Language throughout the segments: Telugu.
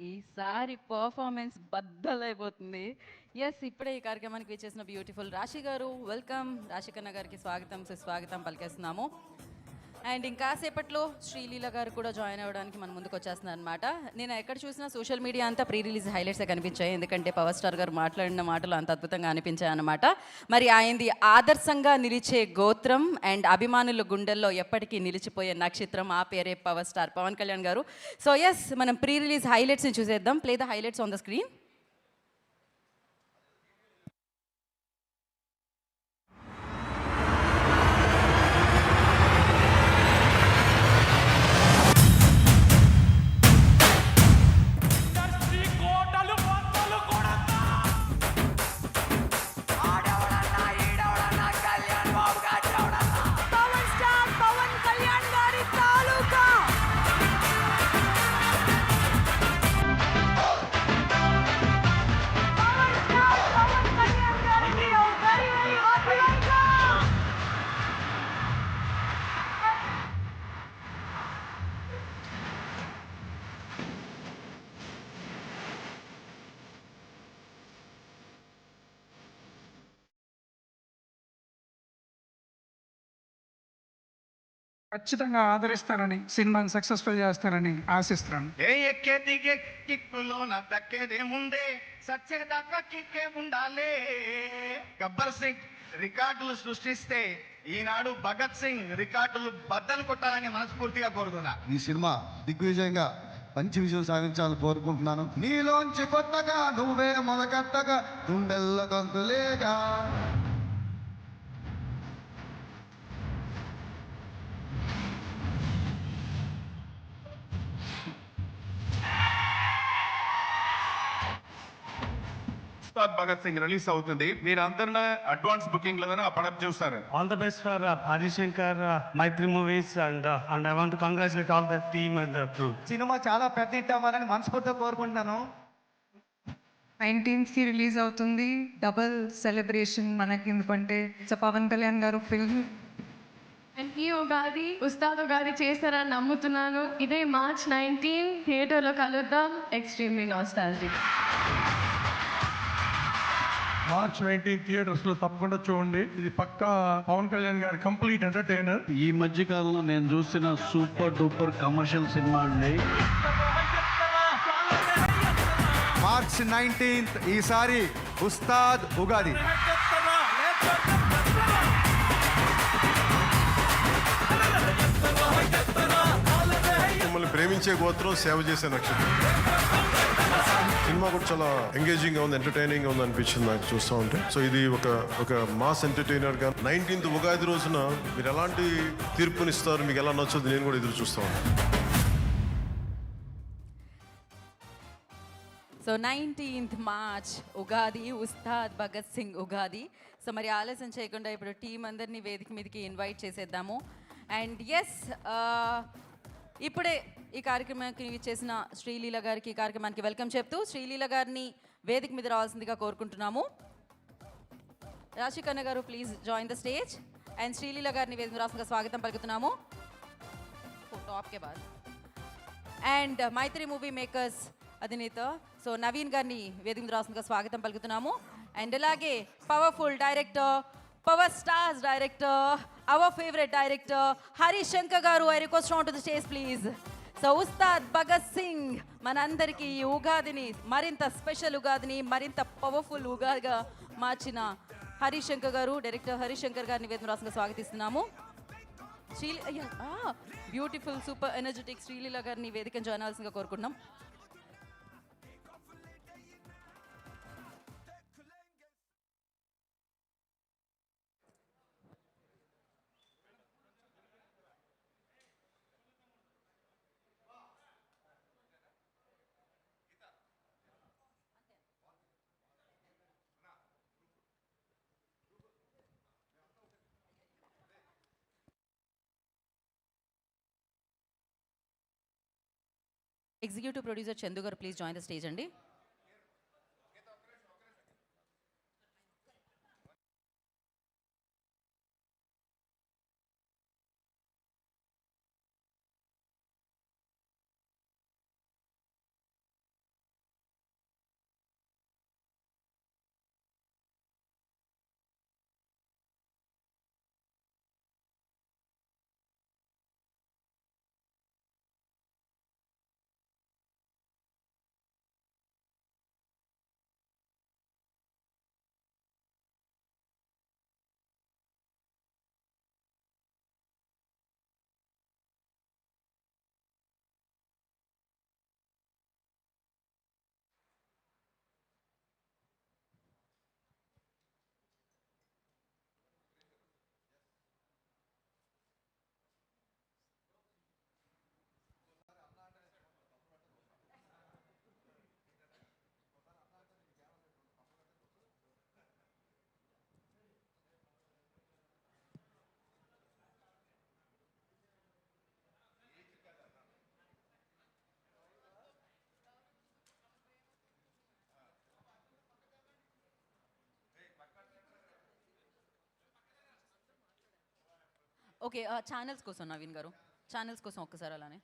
ఈసారి పర్ఫార్మెన్స్ బద్దలైపోతుంది. యెస్, ఇప్పుడే ఈ కార్యక్రమానికి విచ్చేసిన బ్యూటిఫుల్ రాశి గారు, వెల్కమ్. రాశి కన్న గారికి స్వాగతం, సుస్వాగతం పలికేస్తున్నాము. అండ్ ఇంకాసేపట్లో శ్రీలీల గారు కూడా జాయిన్ అవ్వడానికి మన ముందుకు వచ్చేస్తున్నారు అనమాట. నేను ఎక్కడ చూసినా సోషల్ మీడియా అంతా ప్రీ రిలీజ్ హైలైట్సే కనిపించాయి, ఎందుకంటే పవర్ స్టార్ గారు మాట్లాడిన మాటలు అంత అద్భుతంగా అనిపించాయి అనమాట. మరి ఆయనది ఆదర్శంగా నిలిచే గోత్రం అండ్ అభిమానుల గుండెల్లో ఎప్పటికీ నిలిచిపోయే నక్షత్రం, ఆ పేరే పవర్ స్టార్ పవన్ కళ్యాణ్ గారు. సో ఎస్, మనం ప్రీ రిలీజ్ హైలైట్స్ని చూసేద్దాం. Play the highlights on the screen. ఖచ్చితంగా ఆదరిస్తారని, సినిమాని సక్సెస్ఫుల్ చేస్తారని ఆశిస్తున్నాను. దక్కేదేముందే సచ్చేదాకా కిక్కే ఉండాలే. గబ్బర్ సింగ్ రికార్డులు సృష్టిస్తే ఈనాడు భగత్ సింగ్ రికార్డులు బద్దలు కొట్టాలని మనస్ఫూర్తిగా కోరుతున్నా. ఈ సినిమా దిగ్విజయంగా మంచి విజయం సాధించాలని కోరుకుంటున్నాను. నీలోంచి కొత్తగా నువ్వే మొదకట్టగా గుండెల్ల గొంతులేగా. ఉస్తాద్ భగత్ సింగ్ రిలీజ్ అవుతుంది. మీరందరూ అడ్వాన్స్ బుకింగ్ లోనే అప్పటి చూస్తారు. All the best for Harishankar, Maitri Movies, and I want to congratulate all the team and the crew. Cinema చాలా పెద్ద హిట్ అవ్వాలని మనస్ఫూర్తిగా కోరుకుంటున్నాను. 19th కి రిలీజ్ అవుతుంది. డబుల్ సెలబ్రేషన్ మనకి, ఎందుకంటే పవన్ కళ్యాణ్ గారు ఫిల్మ్ అండ్ ఈ ఉగాది ఉస్తాద్ ఉగాది చేస్తారని నమ్ముతున్నాను. ఇదే March 19 థియేటర్లో కలుద్దాం. Extremely nostalgic. మార్చ్ 19 థియేటర్స్ లో తప్పకుండా చూడండి. ఇది పక్కా పవన్ కళ్యాణ్ గారి కంప్లీట్ ఎంటర్టైనర్. ఈ మధ్య కాలంలో నేను చూసిన సూపర్ డూపర్ కమర్షియల్ సినిమా అండి. మార్చ్ 19th ఈసారి ఉస్తాద్ ఉగాది. మిమ్మల్ని ప్రేమించే గోత్రం, సేవ చేసే నక్షత్రం. సినిమా కూడా చాలా ఎంగేజింగ్ గా ఉంది, ఎంటర్టైనింగ్ గా ఉంది అనిపించింది నాకు చూస్తూ ఉంటే. సో ఇది ఒక మాస్ ఎంటర్టైనర్ గా 19th ఉగాది రోజున మీరు ఎలాంటి తీర్పునిస్తారు, మీకు ఎలా నచ్చుతుంది, నేను కూడా ఎదురు చూస్తూ ఉంటాను. So 19th March Ugadi, Ustaad Bhagat Singh Ugadi. So మరి ఆలస్యం చేయకుండా ఇప్పుడు టీం అందరినీ వేదిక మీదకి ఇన్వైట్ చేసేద్దాము. అండ్ ఎస్, ఇప్పుడే ఈ కార్యక్రమానికి చేసిన శ్రీలీల గారికి ఈ కార్యక్రమానికి వెల్కమ్ చెప్తూ శ్రీలీల గారిని వేదిక మీద రావాల్సిందిగా కోరుకుంటున్నాము. రాశి కన్న గారు, please join the stage. And Sreeleela గారిని వేదిక మీద రావాల్సిందిగా స్వాగతం పలుకుతున్నాము. టాప్కే బాద్. అండ్ మైత్రి మూవీ మేకర్స్ అధినేత సో నవీన్ గారిని వేదిక మీద రావాల్సిందిగా స్వాగతం పలుకుతున్నాము. అండ్ అలాగే powerful director, power stars director, our favourite director Harishankar గారు, I request on to the stage please. So Ustaad Bhagat Singh మనందరికీ ఈ ఉగాదిని మరింత స్పెషల్ ఉగాదిని మరింత పవర్ఫుల్ ఉగాదిగా మార్చిన హరిశంకర్ గారు, డైరెక్టర్ హరిశంకర్ గారిని వేదిక రాష్ట్రంగా స్వాగతిస్తున్నాము. బ్యూటిఫుల్ సూపర్ ఎనర్జెటిక్ శ్రీలీల గారిని వేదికను జాయిన్ అవ్వాల్సిందిగా కోరుకుంటున్నాం. ఎగ్జిక్యూటివ్ ప్రొడ్యూసర్ చందు గారు, ప్లీజ్ జాయిన్ ద స్టేజ్ అండి. ఓకే ఛానల్స్ కోసం నవీన్ గారు, ఛానల్స్ కోసం ఒక్కసారి అలానే.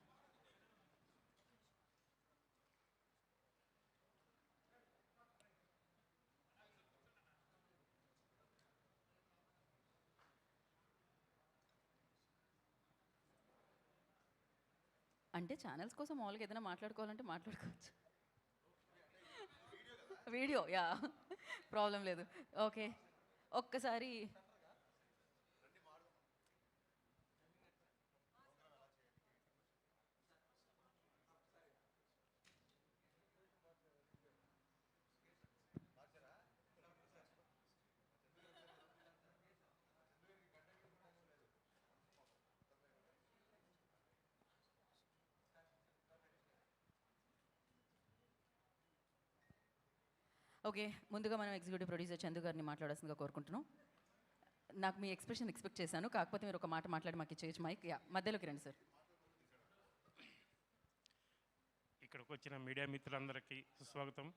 అంటే ఛానల్స్ కోసం మామూలుగా ఏదైనా మాట్లాడుకోవాలంటే మాట్లాడుకోవచ్చు. వీడియో యా ప్రాబ్లం లేదు. ఓకే ఒక్కసారి ఓకే ముందుగా మనం ఎగ్జిక్యూటివ్ ప్రొడ్యూసర్ చందు గారిని మాట్లాడాల్సిందిగా కోరుకుంటున్నాం. నాకు మీ ఎక్స్ప్రెషన్ ఎక్స్పెక్ట్ చేశాను, కాకపోతే మీరు ఒక మాట మాట్లాడి మాకు ఇచ్చేయచ్చు మైక్. యా మధ్యలోకి రండి సార్. ఇక్కడికి వచ్చిన మీడియా మిత్రులందరికీ సుస్వాగతం.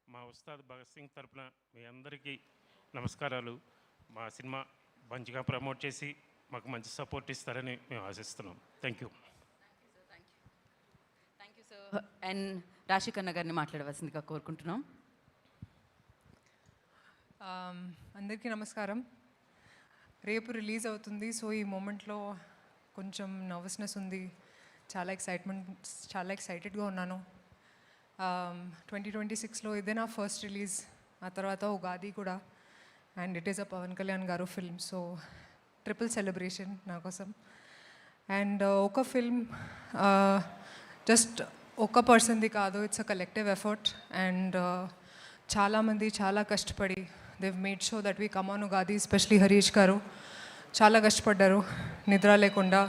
మా ఉస్తాద్ భగత్ సింగ్ తరపున మీ అందరికీ నమస్కారాలు. మా సినిమా మంచిగా ప్రమోట్ చేసి మాకు మంచి సపోర్ట్ ఇస్తారని మేము ఆశిస్తున్నాం. Thank you. Thank you sir. And Rashi Khanna గారిని మాట్లాడవలసిందిగా కోరుకుంటున్నాం. అందరికీ నమస్కారం. రేపు రిలీజ్ అవుతుంది, సో ఈ మూమెంట్లో కొంచెం నర్వస్నెస్ ఉంది, చాలా ఎక్సైటెడ్గా ఉన్నాను. 2026లో ఇదే నా ఫస్ట్ రిలీజ్, ఆ తర్వాత ఉగాది కూడా, and it is a Pawan Kalyan గారు ఫిల్మ్, సో ట్రిపుల్ సెలబ్రేషన్ నా కోసం. అండ్ ఒక ఫిల్మ్ జస్ట్ ఒక పర్సన్ది కాదు, it's a collective effort. And చాలామంది చాలా కష్టపడి they've made sure that we come on Ugadi, especially Harish garu చాలా కష్టపడ్డారు నిద్ర లేకుండా.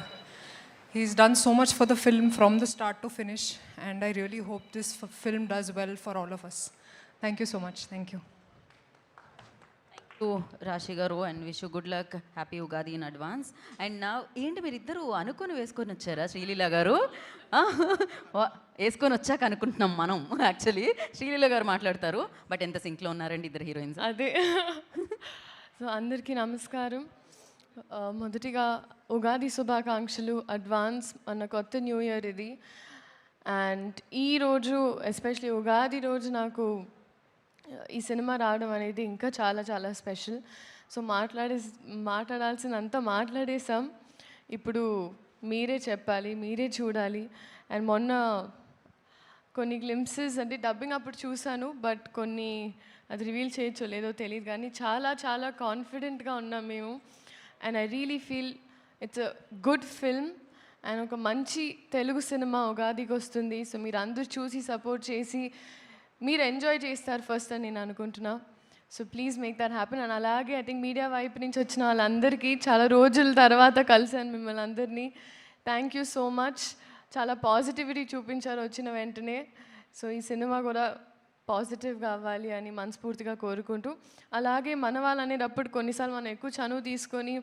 He's done so much for the film from the start to finish, and I really hope this film does well for all of us. Thank you so much. Thank you. రాశి గారు and wish good luck, happy Ugadi in advance. And నా ఏంటి మీరు ఇద్దరు అనుకొని వేసుకొని వచ్చారా? శ్రీలీల గారు వేసుకొని వచ్చాక అనుకుంటున్నాం మనం, యాక్చువల్లీ శ్రీలీల గారు మాట్లాడతారు. బట్ ఎంత సింక్లో ఉన్నారండి ఇద్దరు హీరోయిన్స్. అదే సో అందరికీ నమస్కారం. మొదటిగా ఉగాది శుభాకాంక్షలు అడ్వాన్స్. మన కొత్త న్యూ ఇయర్ ఇది. అండ్ ఈరోజు ఎస్పెషలీ ఉగాది రోజు నాకు ఈ సినిమా రావడం అనేది ఇంకా చాలా చాలా స్పెషల్. సో మాట్లాడాల్సినంత మాట్లాడేసాం. ఇప్పుడు మీరే చెప్పాలి, మీరే చూడాలి. అండ్ మొన్న కొన్ని గ్లింప్సెస్ అంటే డబ్బింగ్ అప్పుడు చూశాను, బట్ కొన్ని అది రివీల్ చేయొచ్చో లేదో తెలియదు, కానీ చాలా చాలా కాన్ఫిడెంట్గా ఉన్నాం మేము. And I really feel it's a good film and ఒక మంచి తెలుగు సినిమా ఉగాదికి వస్తుంది. సో మీరు అందరూ చూసి సపోర్ట్ చేసి మీరు ఎంజాయ్ చేస్తారు ఫస్ట్ అని నేను అనుకుంటున్నా. So please make that happen. And అలాగే ఐ థింక్ మీడియా వైపు నుంచి వచ్చిన వాళ్ళందరికీ చాలా రోజుల తర్వాత కలిసాను మిమ్మల్ని అందరినీ. Thank you so much. చాలా పాజిటివిటీ చూపించారు వచ్చిన వెంటనే. సో ఈ సినిమా కూడా పాజిటివ్గా అవ్వాలి అని మనస్ఫూర్తిగా కోరుకుంటూ, అలాగే మన వాళ్ళు అనేటప్పుడు కొన్నిసార్లు మనం ఎక్కువ చనువు తీసుకొని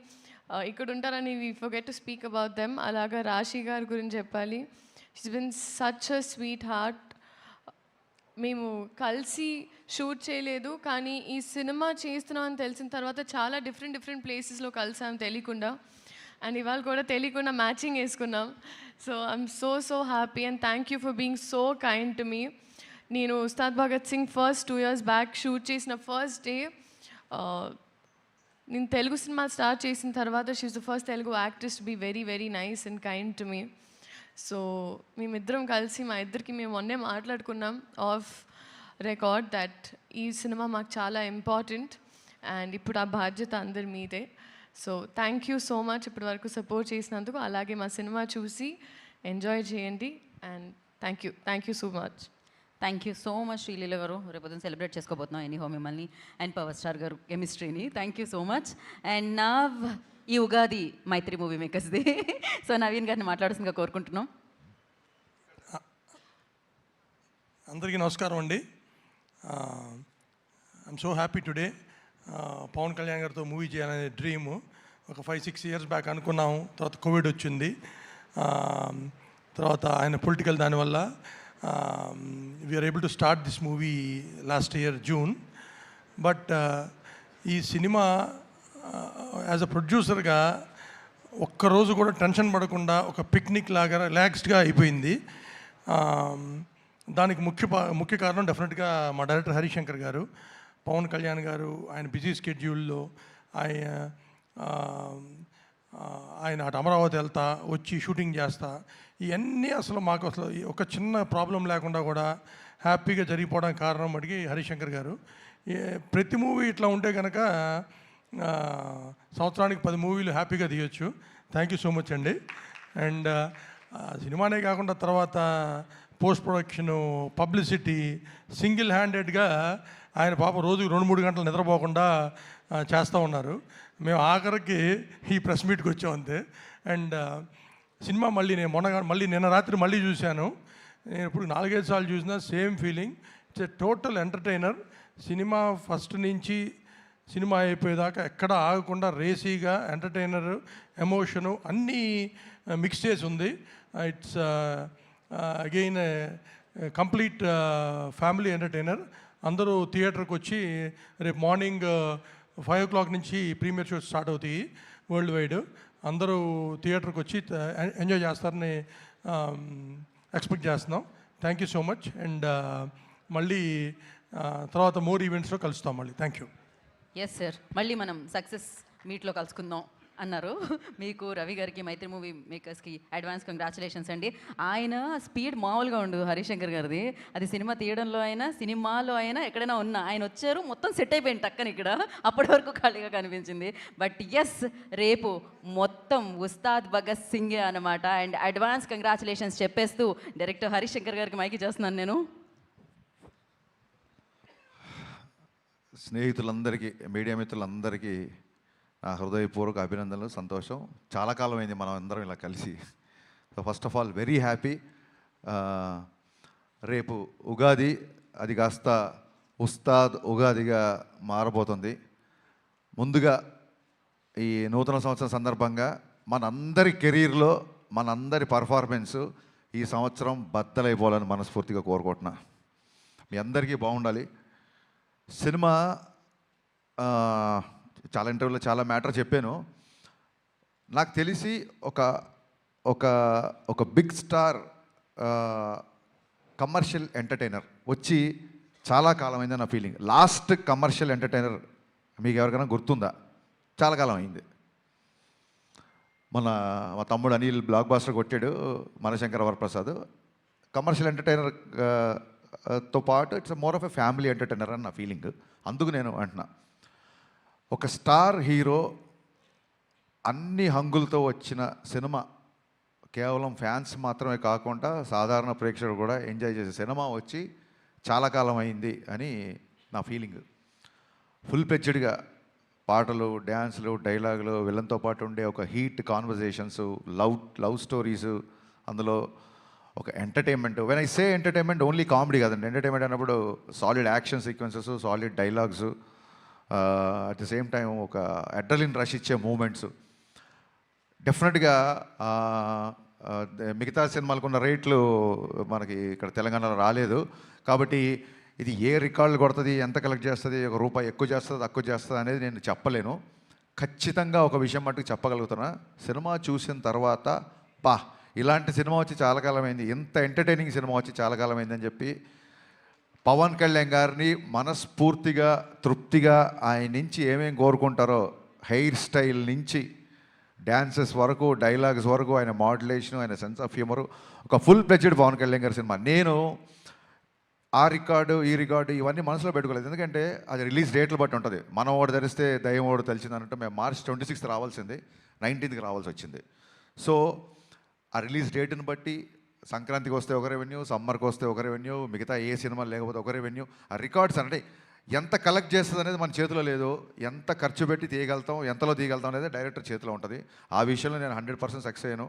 ఇక్కడ ఉంటారని we forget to speak about them. అలాగా రాశి గారి గురించి చెప్పాలి. She's been such a sweet heart. మేము కలిసి షూట్ చేయలేదు, కానీ ఈ సినిమా చేస్తున్నామని తెలిసిన తర్వాత చాలా డిఫరెంట్ ప్లేసెస్లో కలిసాం తెలియకుండా. అండ్ ఇవాళ కూడా తెలియకుండా మ్యాచింగ్ వేసుకున్నాం. So I'm so happy and thank you for being so kind to me. నేను Ustaad Bhagat Singh first 2 years back shoot చేసిన ఫస్ట్ డే, నేను తెలుగు సినిమా స్టార్ట్ చేసిన తర్వాత she is the first Telugu actress to be very nice and kind to me. So మేమిద్దరం కలిసి మా ఇద్దరికి మేము మొన్నే మాట్లాడుకున్నాం ఆఫ్ రికార్డ్ దట్ ఈ సినిమా మాకు చాలా ఇంపార్టెంట్ అండ్ ఇప్పుడు ఆ బాధ్యత అందరి మీదే. So thank you so much ఇప్పటి వరకు సపోర్ట్ చేసినందుకు. అలాగే మా సినిమా చూసి ఎంజాయ్ చేయండి and thank you so much. Thank you so much Sreeleela గారు. రేపు సెలబ్రేట్ చేసుకోబోతున్నాం ఎనీహో మిమ్మల్ని అండ్ పవర్ స్టార్ గారు కెమిస్ట్రీని. Thank you so much. And నా ఈ ఉగాది మైత్రి మూవీ మేకర్స్ది. సో నవీన్ గారిని మాట్లాడాల్సిందిగా కోరుకుంటున్నాం. అందరికీ నమస్కారం అండి. I'm so happy today. Pawan Kalyan గారితో మూవీ చేయాలనే డ్రీము ఒక 5-6 years బ్యాక్ అనుకున్నాము. తర్వాత కోవిడ్ వచ్చింది, తర్వాత ఆయన పొలిటికల్ దానివల్ల we are able to start this movie last year June. But ఈ సినిమా యాజ్ అ ప్రొడ్యూసర్గా ఒక్కరోజు కూడా టెన్షన్ పడకుండా ఒక పిక్నిక్ లాగా రిలాక్స్డ్గా అయిపోయింది. దానికి ముఖ్య కారణం డెఫినెట్గా మా డైరెక్టర్ హరిశంకర్ గారు, పవన్ కళ్యాణ్ గారు. ఆయన బిజీ స్కెడ్యూల్లో ఆయన అటు అమరావతి వెళ్తా వచ్చి షూటింగ్ చేస్తా, ఇవన్నీ అసలు మాకు అసలు ఒక చిన్న ప్రాబ్లం లేకుండా కూడా హ్యాపీగా జరిగిపోవడానికి కారణం మటుకి హరిశంకర్ గారు. ప్రతి మూవీ ఇట్లా ఉంటే కనుక సంవత్సరానికి 10 మూవీలు హ్యాపీగా తీయొచ్చు. థ్యాంక్ యూ సో మచ్ అండి. అండ్ సినిమానే కాకుండా తర్వాత పోస్ట్ ప్రొడక్షను, పబ్లిసిటీ, సింగిల్ హ్యాండెడ్గా ఆయన పాప రోజుకి 2-3 గంటలు నిద్రపోకుండా చేస్తూ ఉన్నారు. మేము ఆఖరికి ఈ ప్రెస్ మీట్కి వచ్చాం అంతే. అండ్ సినిమా మళ్ళీ నిన్న రాత్రి మళ్ళీ చూశాను. నేను ఇప్పుడు 4-5 సార్లు చూసినా same feeling. It's a total entertainer. Cinema first నుంచి సినిమా అయిపోయేదాకా ఎక్కడ ఆగకుండా రేసీగా ఎంటర్టైనర్, ఎమోషను అన్నీ మిక్స్ చేసి ఉంది. It's again complete family entertainer. అందరూ థియేటర్కి వచ్చి రేపు మార్నింగ్ 5 o'clock నుంచి ప్రీమియర్ షోస్ స్టార్ట్ అవుతాయి వరల్డ్ వైడ్. అందరూ థియేటర్కి వచ్చి ఎంజాయ్ చేస్తారని ఎక్స్పెక్ట్ చేస్తున్నాం. Thank you so much. And మళ్ళీ తర్వాత మోర్ ఈవెంట్స్లో కలుస్తాం మళ్ళీ. Thank you. ఎస్ సార్, మళ్ళీ మనం సక్సెస్ మీట్లో కలుసుకుందాం అన్నారు. మీకు రవి గారికి, మైత్రి మూవీ మేకర్స్కి అడ్వాన్స్ కంగ్రాచులేషన్స్ అండి. ఆయన స్పీడ్ మామూలుగా ఉండు హరిశంకర్ గారిది. అది సినిమా తీయడంలో అయినా, సినిమాలో అయినా, ఎక్కడైనా ఉన్నా ఆయన వచ్చారు, మొత్తం సెట్ అయిపోయింది టక్కని ఇక్కడ. అప్పటి వరకు ఖాళీగా కనిపించింది. బట్ ఎస్, రేపు మొత్తం ఉస్తాద్ భగత్ సింగ్ అనమాట. అండ్ అడ్వాన్స్ కంగ్రాచులేషన్స్ చెప్పేస్తూ డైరెక్టర్ హరిశంకర్ గారికి మైకి చేస్తున్నాను నేను. స్నేహితులందరికీ, మీడియా మిత్రులందరికీ నా హృదయపూర్వక అభినందనలు. సంతోషం, చాలా కాలం అయింది మనం అందరం ఇలా కలిసి. So first of all very happy. రేపు ఉగాది, అది కాస్త ఉస్తాద్ ఉగాదిగా మారబోతుంది. ముందుగా ఈ నూతన సంవత్సరం సందర్భంగా మనందరి కెరీర్లో మనందరి పర్ఫార్మెన్సు ఈ సంవత్సరం బద్దలైపోవాలని మనస్ఫూర్తిగా కోరుకుంటున్నా. మీ అందరికీ బాగుండాలి. సినిమా చాలా ఇంటర్వ్యూలో చాలా మ్యాటర్ చెప్పాను. నాకు తెలిసి ఒక ఒక ఒక బిగ్ స్టార్ కమర్షియల్ ఎంటర్టైనర్ వచ్చి చాలా కాలమైంది నా ఫీలింగ్. లాస్ట్ కమర్షియల్ ఎంటర్టైనర్ మీకు ఎవరికైనా గుర్తుందా? చాలా కాలం అయింది. మా తమ్ముడు అనిల్ బ్లాక్ బాస్టర్ కొట్టాడు, మనశంకర వరప్రసాద్. కమర్షియల్ ఎంటర్టైనర్ తో పాటు it's more of a family entertainer అని నా ఫీలింగ్. అందుకు నేను అంటున్నా, ఒక స్టార్ హీరో అన్ని హంగులతో వచ్చిన సినిమా, కేవలం ఫ్యాన్స్ మాత్రమే కాకుండా సాధారణ ప్రేక్షకుడు కూడా ఎంజాయ్ చేసే సినిమా వచ్చి చాలా కాలం అయింది అని నా ఫీలింగ్. ఫుల్ పెచ్డ్గా పాటలు, డ్యాన్సులు, డైలాగులు, విలన్తో పాటు ఉండే ఒక హీట్ కాన్వర్జేషన్స్, లవ్ స్టోరీసు, అందులో ఒక entertainment. When I say entertainment only comedy కాదండి. ఎంటర్టైన్మెంట్ అన్నప్పుడు solid action sequences, solid dialogues, at the same time ఒక అడ్రలిన్ రష్ ఇచ్చే మూమెంట్స్. డెఫినెట్గా మిగతా సినిమాలకు ఉన్న రేట్లు మనకి ఇక్కడ తెలంగాణలో రాలేదు. కాబట్టి ఇది ఏ రికార్డులు కొడుతుంది, ఎంత కలెక్ట్ చేస్తుంది, ₹1 ఎక్కువ చేస్తుంది, తక్కువ చేస్తుంది అనేది నేను చెప్పలేను. ఖచ్చితంగా ఒక విషయం మట్టుకు చెప్పగలుగుతున్నా, సినిమా చూసిన తర్వాత ఇలాంటి సినిమా వచ్చి చాలా కాలమైంది, ఇంత ఎంటర్టైనింగ్ సినిమా వచ్చి చాలా కాలమైందని చెప్పి పవన్ కళ్యాణ్ గారిని మనస్ఫూర్తిగా, తృప్తిగా ఆయన నుంచి ఏమేమి కోరుకుంటారో, హెయిర్ స్టైల్ నుంచి డ్యాన్సెస్ వరకు, డైలాగ్స్ వరకు, ఆయన మాడ్యులేషను, ఆయన సెన్స్ ఆఫ్ హ్యూమరు, ఒక ఫుల్ ప్లెజ్డ్ పవన్ కళ్యాణ్ గారి సినిమా. నేను ఆ రికార్డు, ఈ రికార్డు ఇవన్నీ మనసులో పెట్టుకోలేదు. ఎందుకంటే అది రిలీజ్ డేట్లు బట్టి ఉంటుంది. మనం ఓడి ధరిస్తే దయ్యం ఓడి తెలిసింది అన్నట్టు మేము March 26th రావాల్సింది, 19th రావాల్సి వచ్చింది. సో ఆ రిలీజ్ డేట్ని బట్టి సంక్రాంతికి వస్తే ఒక రెవెన్యూ, సమ్మర్కి వస్తే ఒక రెవెన్యూ, మిగతా ఏ సినిమా లేకపోతే ఒక రెవెన్యూ. ఆ రికార్డ్స్ అంటే ఎంత కలెక్ట్ చేస్తుంది అనేది మన చేతిలో లేదు. ఎంత ఖర్చు పెట్టి తీయగలుగుతాం, ఎంతలో తీయగలుగుతాం అనేది డైరెక్టర్ చేతిలో ఉంటుంది. ఆ విషయంలో నేను 100% సక్సెస్ అయ్యాను.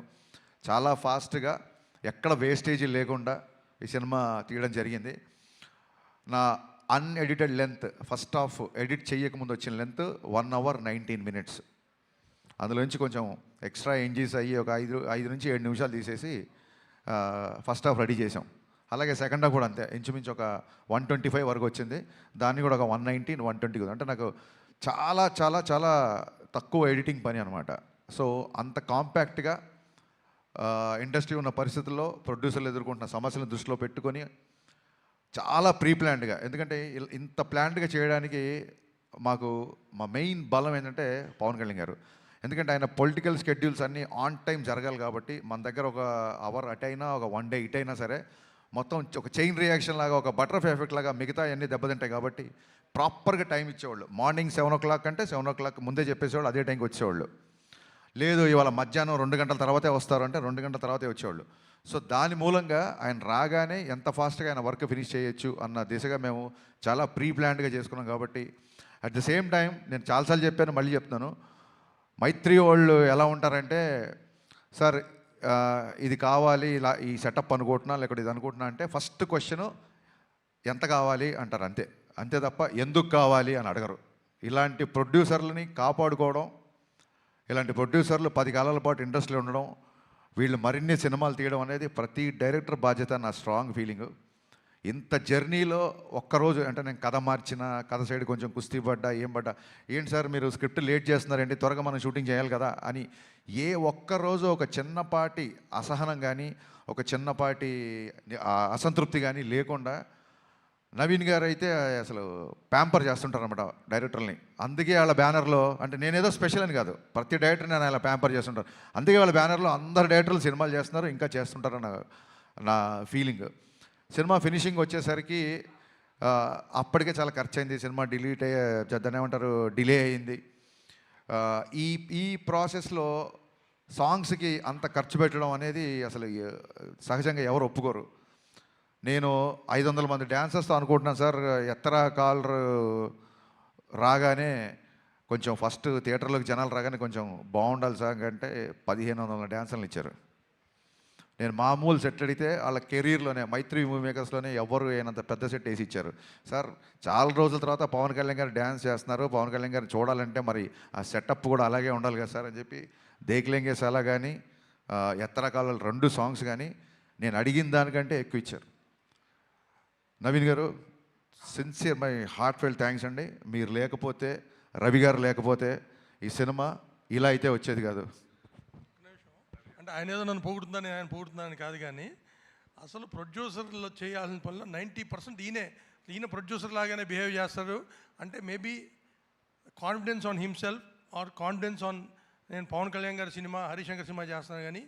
చాలా ఫాస్ట్గా, ఎక్కడ వేస్టేజీ లేకుండా ఈ సినిమా తీయడం జరిగింది. నా unedited length, first half edit చేయకముందు వచ్చిన లెంత్ 1 hour 19 minutes. అందులోంచి కొంచెం ఎక్స్ట్రా ఎంజీస్ అయ్యి ఒక 5 నుంచి 7 నిమిషాలు తీసేసి ఫస్ట్ హాఫ్ రెడీ చేసాం. అలాగే సెకండ్ హాఫ్ కూడా అంతే, ఇంచుమించు ఒక 125 వరకు వచ్చింది. దాన్ని కూడా ఒక 119, 120. అంటే నాకు చాలా చాలా చాలా తక్కువ ఎడిటింగ్ పని అనమాట. సో అంత కాంపాక్ట్గా ఇండస్ట్రీ ఉన్న పరిస్థితుల్లో ప్రొడ్యూసర్లు ఎదుర్కొంటున్న సమస్యలను దృష్టిలో పెట్టుకొని చాలా ప్రీ ప్లాన్డ్గా, ఎందుకంటే ఇంత ప్లాన్డ్గా చేయడానికి మాకు మా మెయిన్ బలం ఏంటంటే పవన్ కళ్యాణ్ గారు. ఎందుకంటే ఆయన పొలిటికల్ షెడ్యూల్స్ అన్నీ ఆన్ టైం జరగాలి కాబట్టి మన దగ్గర ఒక అవర్ అటు అయినా ఒక 1 డే ఇటు అయినా సరే మొత్తం ఒక చైన్ రియాక్షన్ లాగా, ఒక బటర్ఫ్లై ఎఫెక్ట్ లాగా మిగతా అన్నీ దెబ్బతింటాయి కాబట్టి ప్రాపర్గా టైం ఇచ్చేవాళ్ళు. మార్నింగ్ 7 o'clock అంటే 7 o'clock ముందే చెప్పేసేవాళ్ళు, అదే టైంకి వచ్చేవాళ్ళు. లేదు ఇవాళ మధ్యాహ్నం 2 గంటల తర్వాతే వస్తారు అంటే 2 గంటల తర్వాతే వచ్చేవాళ్ళు. సో దాని మూలంగా ఆయన రాగానే ఎంత ఫాస్ట్గా ఆయన వర్క్ ఫినిష్ చేయొచ్చు అన్న దిశగా మేము చాలా ప్రీ ప్లాన్డ్గా చేసుకున్నాం. కాబట్టి అట్ ద సేమ్ టైం నేను చాలాసార్లు చెప్పాను, మళ్ళీ చెప్తున్నాను, మైత్రి వాళ్ళు ఎలా ఉంటారంటే, సార్ ఇది కావాలి, ఇలా ఈ సెటప్ అనుకుంటున్నా లేకపోతే ఇది అనుకుంటున్నా అంటే ఫస్ట్ క్వశ్చను ఎంత కావాలి అంటారు, అంతే. అంతే తప్ప ఎందుకు కావాలి అని అడగరు. ఇలాంటి ప్రొడ్యూసర్లని కాపాడుకోవడం, ఇలాంటి ప్రొడ్యూసర్లు 10 కాలాల పాటు ఇండస్ట్రీలో ఉండడం, వీళ్ళు మరిన్ని సినిమాలు తీయడం అనేది ప్రతి డైరెక్టర్ బాధ్యత, నా స్ట్రాంగ్ ఫీలింగ్. ఇంత జర్నీలో ఒక్కరోజు అంటే నేను కథ మార్చిన, కథ సైడ్ కొంచెం కుస్తీ పడ్డా, ఏం పడ్డా, ఏంటి సార్ మీరు స్క్రిప్ట్ లేట్ చేస్తున్నారండి, త్వరగా మనం షూటింగ్ చేయాలి కదా అని ఏ ఒక్కరోజు ఒక చిన్నపాటి అసహనం కానీ, ఒక చిన్నపాటి అసంతృప్తి కానీ లేకుండా నవీన్ గారు అయితే అసలు ప్యాంపర్ చేస్తుంటారు అన్నమాట డైరెక్టర్ని. అందుకే వాళ్ళ బ్యానర్లో, అంటే నేనేదో స్పెషల్ అని కాదు, ప్రతి డైరెక్టర్ నేను అలా ప్యాంపర్ చేస్తుంటారు. అందుకే వాళ్ళ బ్యానర్లో అందరు డైరెక్టర్లు సినిమాలు చేస్తున్నారు, ఇంకా చేస్తుంటారన్న నా ఫీలింగ్. సినిమా ఫినిషింగ్ వచ్చేసరికి అప్పటికే చాలా ఖర్చు అయింది, సినిమా దాన్ని ఏమంటారు డిలే అయింది. ఈ ప్రాసెస్లో సాంగ్స్కి అంత ఖర్చు పెట్టడం అనేది అసలు సహజంగా ఎవరు ఒప్పుకోరు. నేను 500 మంది డ్యాన్సర్స్తో అనుకుంటున్నాను సార్, ఎత్తరా కాలర్ రాగానే కొంచెం ఫస్ట్ థియేటర్లోకి జనాలు రాగానే కొంచెం బాగుండాలి సార్ అంటే 1500 డ్యాన్సర్లు ఇచ్చారు. నేను మామూలు సెట్ అడిగితే వాళ్ళ కెరీర్లోనే మైత్రి మూవీ మేకర్స్లోనే ఎవరు అయినంత పెద్ద సెట్ వేసి ఇచ్చారు. సార్ చాలా రోజుల తర్వాత పవన్ కళ్యాణ్ గారు డ్యాన్స్ చేస్తున్నారు, పవన్ కళ్యాణ్ గారు చూడాలంటే మరి ఆ సెటప్ కూడా అలాగే ఉండాలి కదా సార్ అని చెప్పి దేఖ్లేంగే సాలా కానీ ఎత్తరకాల 2 సాంగ్స్ కానీ నేను అడిగిన దానికంటే ఎక్కువ ఇచ్చారు. నవీన్ గారు sincere, my heartfelt thanks అండి. మీరు లేకపోతే, రవి గారు లేకపోతే ఈ సినిమా ఇలా అయితే వచ్చేది కాదు. అంటే ఆయన ఏదో నన్ను పొగుడుతుందని ఆయన పొగుడుతుందని కాదు, కానీ అసలు ప్రొడ్యూసర్లో చేయాల్సిన పనిలో 90% ఈయన ప్రొడ్యూసర్ లాగానే బిహేవ్ చేస్తారు. అంటే maybe confidence on himself or confidence on, నేను పవన్ కళ్యాణ్ గారి సినిమా, హరిశంకర్ సినిమా చేస్తున్నాను, కానీ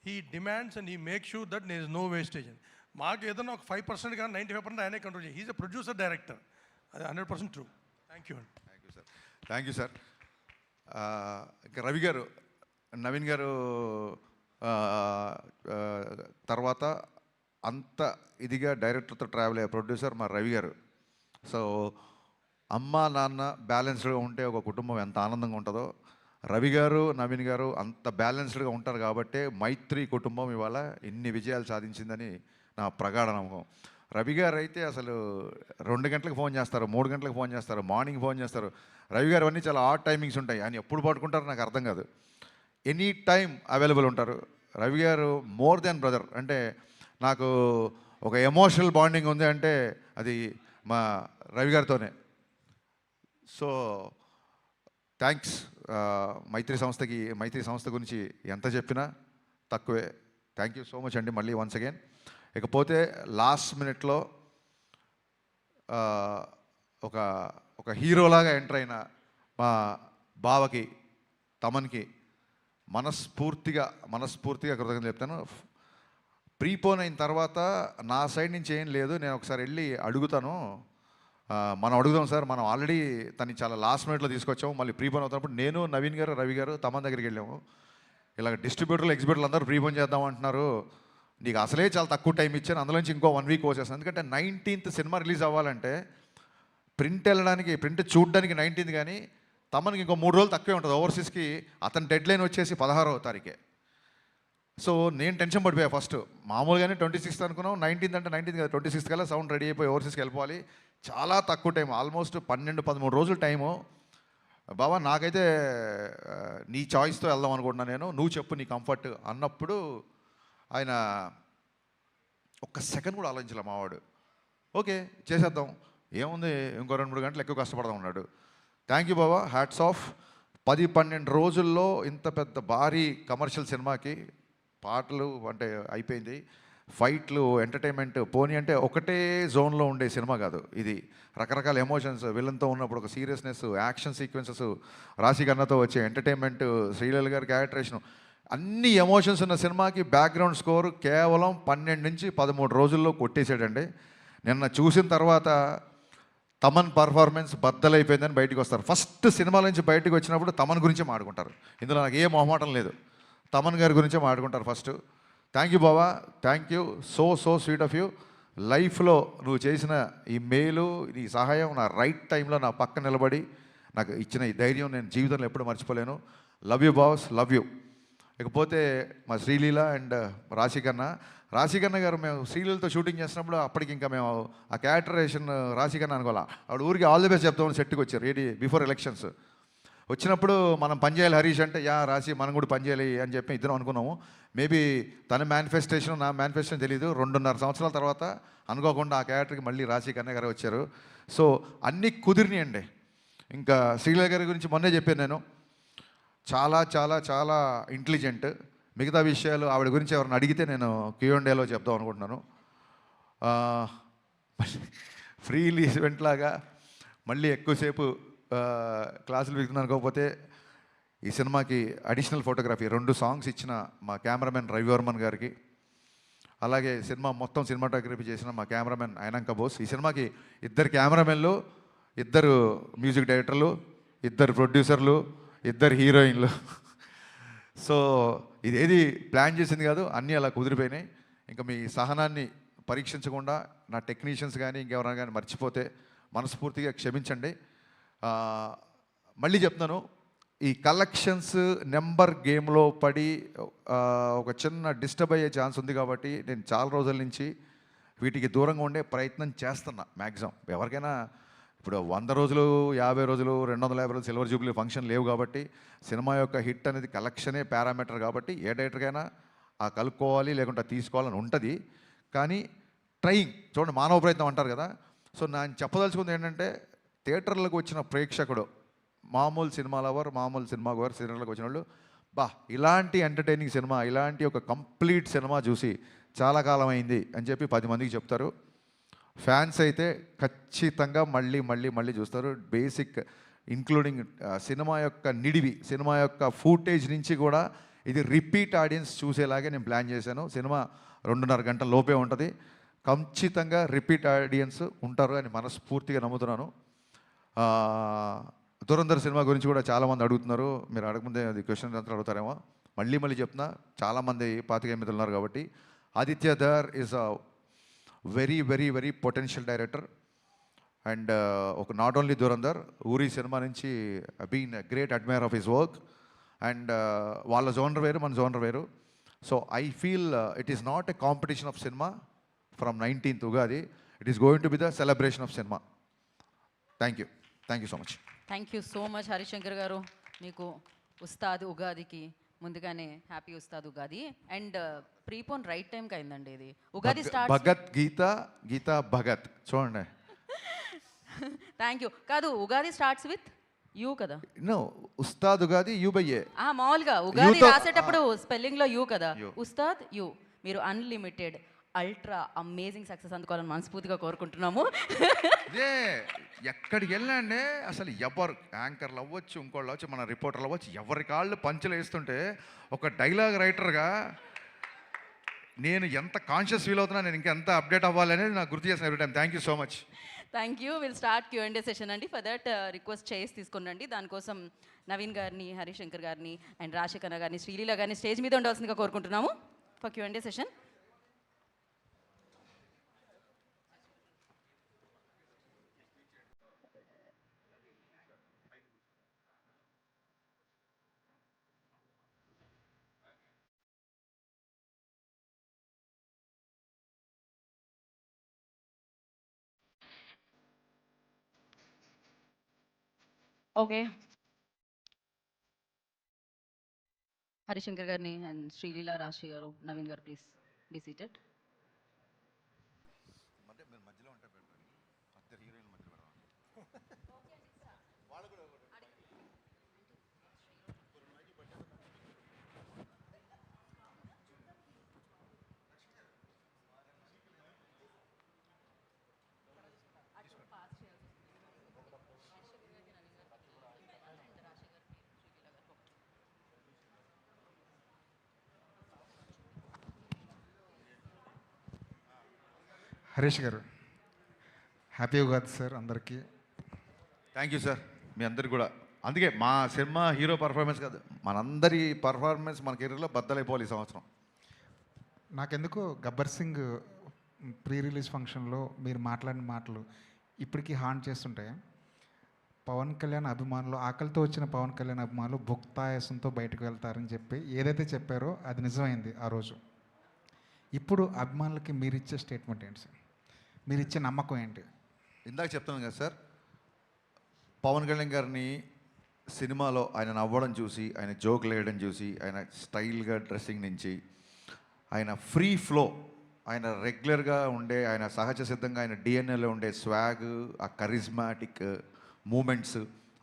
he demands and he make sure that there is no wastage. మాకు ఏదైనా ఒక 5% కానీ 95% ఆయనే కంట్రోల్ చేయాలి. హీజ్ ఎ ప్రొడ్యూసర్ డైరెక్టర్, అది 100% ట్రూ. థ్యాంక్ యూ అండి. Thank you sir. Thank you sir. ఇంకా రవి గారు, నవీన్ గారు తర్వాత అంత ఇదిగా డైరెక్టర్తో ట్రావెల్ అయ్యే ప్రొడ్యూసర్ మా రవి గారు. సో అమ్మ నాన్న బ్యాలెన్స్డ్గా ఉంటే ఒక కుటుంబం ఎంత ఆనందంగా ఉంటుందో, రవి గారు నవీన్ గారు అంత బ్యాలెన్స్డ్గా ఉంటారు కాబట్టే మైత్రి కుటుంబం ఇవాళ ఇన్ని విజయాలు సాధించిందని నా ప్రగాఢ నమ్మకం. రవి గారు అయితే అసలు 2 గంటలకు ఫోన్ చేస్తారు, 3 గంటలకు ఫోన్ చేస్తారు, మార్నింగ్ ఫోన్ చేస్తారు. రవి గారు అన్నీ చాలా ఆడ్ టైమింగ్స్ ఉంటాయి, ఆయన ఎప్పుడు పడుకుంటారో నాకు అర్థం కాదు. ఎనీ టైం అవైలబుల్ ఉంటారు. రవి గారు మోర్ దెన్ బ్రదర్. అంటే నాకు ఒక ఎమోషనల్ బాండింగ్ ఉంది అంటే అది మా రవి గారితోనే. So thanks. మైత్రి సంస్థ గురించి ఎంత చెప్పినా తక్కువే. థ్యాంక్ యూ సో మచ్ అండి మళ్ళీ వన్స్ అగైన్. ఇకపోతే లాస్ట్ మినిట్లో ఒక హీరోలాగా ఎంటర్ అయిన మా బావకి, తమన్కి మనస్ఫూర్తిగా కృతజ్ఞతలు చెప్తాను. ప్రీపోన్ అయిన తర్వాత నా సైడ్ నుంచి ఏం లేదు, నేను ఒకసారి వెళ్ళి అడుగుతాను. మనం అడుగుదాం సార్, మనం ఆల్రెడీ తను చాలా లాస్ట్ మినిట్లో తీసుకొచ్చాము, మళ్ళీ ప్రీపోన్ అవుతున్నప్పుడు నేను, నవీన్ గారు, రవి గారు తమన్ దగ్గరికి వెళ్ళాము. ఇలాగ డిస్ట్రిబ్యూటర్లు, ఎగ్జిబ్యూటర్లు అందరూ ప్రీపోన్ చేద్దాం అంటున్నారు, నీకు అసలే చాలా తక్కువ టైం ఇచ్చాను, అందులోంచి ఇంకో 1 వీక్ వచ్చేస్తాను. ఎందుకంటే 19th సినిమా రిలీజ్ అవ్వాలంటే ప్రింట్ చూడడానికి 19th, కానీ తమనికి ఇంకో 3 రోజులు తక్కువే ఉంటుంది. ఓవర్సీస్కి అతని డెడ్ లైన్ వచ్చేసి 16వ తారీఖే. సో నేను టెన్షన్ పడిపోయా ఫస్ట్. మామూలుగానే 26th అనుకున్నాం, 19th అంటే 19th కదా, 26th కల్లా సౌండ్ రెడీ అయిపోయి ఓవర్సీస్కి వెళ్ళిపోవాలి. చాలా తక్కువ టైం, ఆల్మోస్ట్ 12-13 రోజులు టైము. బాబా నాకైతే నీ చాయిస్తో వెళ్దాం అనుకుంటున్నాను నేను, నువ్వు చెప్పు నీ కంఫర్ట్ అన్నప్పుడు ఆయన ఒక్క సెకండ్ కూడా ఆలోచించలే మావాడు. ఓకే చేసేద్దాం, ఏముంది ఇంకో 2-3 గంటలు ఎక్కువ కష్టపడదాం ఉన్నాడు. Thank you Baba, hats off. 10-12 రోజుల్లో ఇంత పెద్ద భారీ కమర్షియల్ సినిమాకి పాటలు అంటే అయిపోయింది, ఫైట్లు, ఎంటర్టైన్మెంట్ పోనీ అంటే ఒకటే జోన్లో ఉండే సినిమా కాదు ఇది. రకరకాల ఎమోషన్స్, విలన్తో ఉన్నప్పుడు ఒక సీరియస్నెస్, యాక్షన్ సీక్వెన్సెస్, రాశికన్నతో వచ్చే ఎంటర్టైన్మెంట్, శ్రీలీల గారి క్యారెక్టరేషన్, అన్ని ఎమోషన్స్ ఉన్న సినిమాకి బ్యాక్గ్రౌండ్ స్కోర్ కేవలం 12 నుంచి 13 రోజుల్లో కొట్టేశాడండి. నిన్న చూసిన తర్వాత తమన్ పర్ఫార్మెన్స్ బద్దలైపోయిందని బయటకు వస్తారు. ఫస్ట్ సినిమాల నుంచి బయటకు వచ్చినప్పుడు తమన్ గురించే మాట్లాడుకుంటారు. ఇందులో నాకు ఏ మొహమాటం లేదు, తమన్ గారి గురించే మాట్లాడుకుంటారు ఫస్ట్. థ్యాంక్ యూ బావా, thank you, so sweet of you. లైఫ్లో నువ్వు చేసిన ఈ మేలు, నీ సహాయం, నా రైట్ టైంలో నా పక్క నిలబడి నాకు ఇచ్చిన ఈ ధైర్యం నేను జీవితంలో ఎప్పుడు మర్చిపోలేను. Love you boss, love you. ఇకపోతే మా శ్రీలీల అండ్ రాశికన్న గారు, మేము శ్రీలీలతో షూటింగ్ చేసినప్పుడు అప్పటికి ఇంకా మేము ఆ క్యారెక్టరేషన్ రాశికన్న అనుకోవాలా, ఆవిడ ఊరికి ఆల్ ది బెస్ట్ చెప్తామని సెట్కి వచ్చారు రెడీ బిఫోర్ ఎలక్షన్స్. వచ్చినప్పుడు మనం పనిచేయాలి హరీష్ అంటే, యా రాశి మనం కూడా పనిచేయాలి అని చెప్పి ఇద్దరం అనుకున్నాము. మేబీ తన మేనిఫెస్టేషన్ నా మేనిఫెస్టేషన్ తెలీదు, 2.5 సంవత్సరాల తర్వాత అనుకోకుండా ఆ క్యారెక్టర్కి మళ్ళీ రాశికన్న గారు వచ్చారు. సో అన్నీ కుదిరినాయండి. ఇంకా శ్రీలీల గారి గురించి మొన్నే చెప్పాను నేను, చాలా చాలా చాలా ఇంటెలిజెంట్. మిగతా విషయాలు ఆవిడ గురించి ఎవరిని అడిగితే నేను Q&Aలో చెప్దాం అనుకుంటున్నాను. ఫ్రీ ఈవెంట్ లాగా మళ్ళీ ఎక్కువసేపు క్లాసులు విగుతున్నాను అనుకోకపోతే, ఈ సినిమాకి అడిషనల్ ఫోటోగ్రఫీ 2 సాంగ్స్ ఇచ్చిన మా కెమెరామెన్ రవివర్మన్ గారికి, అలాగే సినిమా మొత్తం సినిమాటోగ్రఫీ చేసిన మా కెమెరామెన్ అయినంక బోస్. ఈ సినిమాకి 2 కెమెరామెన్లు, 2 మ్యూజిక్ డైరెక్టర్లు, 2 ప్రొడ్యూసర్లు, 2 హీరోయిన్లు. సో ఇదేది ప్లాన్ చేసింది కాదు, అన్నీ అలా కుదిరిపోయినాయి. ఇంకా మీ సహనాన్ని పరీక్షించకుండా నా టెక్నీషియన్స్ కానీ ఇంకెవరైనా కానీ మర్చిపోతే మనస్ఫూర్తిగా క్షమించండి. మళ్ళీ చెప్తున్నాను, ఈ కలెక్షన్స్ నెంబర్ గేమ్లో పడి ఒక చిన్న డిస్టర్బ్ అయ్యే ఛాన్స్ ఉంది కాబట్టి నేను చాలా రోజుల నుంచి వీటికి దూరంగా ఉండే ప్రయత్నం చేస్తున్నా మ్యాక్సిమం. ఎవరికైనా ఇప్పుడు 100 రోజులు, 50 రోజులు, 250 రోజులు సిల్వర్ జూబ్లీ ఫంక్షన్ లేవు కాబట్టి సినిమా యొక్క హిట్ అనేది కలెక్షనే పారామీటర్ కాబట్టి ఏ డైరెక్టర్కైనా ఆ కలుపుకోవాలి లేకుంటే తీసుకోవాలని ఉంటుంది. కానీ ట్రైయింగ్ చూడండి, మానవ ప్రయత్నం అంటారు కదా. సో నేను చెప్పదలుచుకుంది ఏంటంటే, థియేటర్లకు వచ్చిన ప్రేక్షకుడు, మామూలు సినిమా లవర్, మామూలు సినిమా గోవర్, థియేటర్లకు వచ్చిన వాళ్ళు ఇలాంటి ఎంటర్టైనింగ్ సినిమా, ఇలాంటి ఒక కంప్లీట్ సినిమా చూసి చాలా కాలం అయింది అని చెప్పి 10 మందికి చెప్తారు. ఫ్యాన్స్ అయితే ఖచ్చితంగా మళ్ళీ మళ్ళీ మళ్ళీ చూస్తారు. బేసిక్ ఇంక్లూడింగ్ సినిమా యొక్క నిడివి, సినిమా యొక్క ఫూటేజ్ నుంచి కూడా ఇది రిపీట్ ఆడియన్స్ చూసేలాగే నేను ప్లాన్ చేశాను. సినిమా 2.5 గంటల లోపే ఉంటుంది. ఖచ్చితంగా రిపీట్ ఆడియన్స్ ఉంటారు అని మనస్ఫూర్తిగా నమ్ముతున్నాను. దురంధర్ సినిమా గురించి కూడా చాలామంది అడుగుతున్నారు. మీరు అడగముందే అది క్వశ్చన్ అంతా అడుగుతారేమో. మళ్ళీ చెప్తున్నా, చాలామంది 25 ఉన్నారు కాబట్టి, Aditya Dhar is a very very very potential director. And ఒక not only Dhurandhar, Uri cinema నుంచి been great admirer of his work. And వాళ్ళ జోనర్ వేరు, మన జోనర్ వేరు. So I feel it is not a competition of cinema from 19th Ugadi. It is going to be the celebration of cinema. Thank you so much. Thank you so much Harishankar గారు. మీకు ఉస్తాద్ ఉగాదికి ముందుగానే happy Ustaad Ugadi. And prepone right టైంకి అయిందండి ఇది. ఉగాది స్టార్ట్ భగత్ గీత భగత్ చూడండి. Thank you. కాదు, ఉగాది స్టార్ట్స్ విత్ యూ కదా. No, Ustaad Ugadi U by A. మామూలుగా ఉగాది రాసేటప్పుడు స్పెల్లింగ్ లో యూ కదా. ఉస్తాద్ యూ. మీరు అన్లిమిటెడ్ అల్ట్రా అమేజింగ్ సక్సెస్ అందుకోవాలని మనస్ఫూర్తిగా కోరుకుంటున్నాము. అదే ఎక్కడికి వెళ్ళండి అసలు ఎవరు యాంకర్లు అవ్వచ్చు, ఇంకోళ్ళు అవ్వచ్చు, మన రిపోర్టర్లు అవ్వచ్చు, ఎవరి కాళ్ళు పంచులు వేస్తుంటే ఒక డైలాగ్ రైటర్గా నేను ఎంత కాన్షియస్ ఫీల్ అవుతున్నా, నేను ఇంకా ఎంత అప్డేట్ అవ్వాలనేది నాకు గుర్తు చేసిన every time. Thank you so much. Thank you. Will start Q&A session అండి. ఫర్ దట్ రిక్వెస్ట్ చేసి తీసుకునండి. దానికోసం నవీన్ గారిని, హరిశంకర్ గారిని అండ్ రాశికన్న గారిని, శ్రీలీల గారిని స్టేజ్ మీద ఉండాల్సిందిగా కోరుకుంటున్నాము for Q&A session. Okay, Harishankar గారిని అండ్ శ్రీలీల, రాశి గారు, నవీన్ గారు ప్లీజ్ బీ సీటెడ్. హరీష్ గారు హ్యాపీ ఉగాది సార్ అందరికీ. థ్యాంక్ యూ సార్ మీ అందరికి కూడా. అందుకే మా సినిమా హీరో పర్ఫార్మెన్స్ కాదు, మనందరి పర్ఫార్మెన్స్ మన కెరీర్లో బద్దలైపోవాలి ఈ సంవత్సరం. నాకెందుకు గబ్బర్ సింగ్ ప్రీ రిలీజ్ ఫంక్షన్లో మీరు మాట్లాడిన మాటలు ఇప్పటికీ హాంట్ చేస్తుంటాయి. పవన్ కళ్యాణ్ అభిమానులు, ఆకలితో వచ్చిన పవన్ కళ్యాణ్ అభిమానులు భుక్తాయాసంతో బయటకు వెళ్తారని చెప్పి ఏదైతే చెప్పారో అది నిజమైంది ఆ రోజు. ఇప్పుడు అభిమానులకి మీరు ఇచ్చే స్టేట్మెంట్ ఏంటి సార్? మీరు ఇచ్చే నమ్మకం ఏంటి? ఇందాక చెప్తున్నాను కదా సార్, పవన్ కళ్యాణ్ గారిని సినిమాలో ఆయన నవ్వడం చూసి, ఆయన జోకులు వేయడం చూసి, ఆయన స్టైల్గా డ్రెస్సింగ్ నుంచి, ఆయన ఫ్రీ ఫ్లో, ఆయన రెగ్యులర్గా ఉండే, ఆయన సహజ సిద్ధంగా ఆయన డిఎన్ఏలో ఉండే స్వాగ్, ఆ కరిజ్మాటిక్ మూమెంట్స్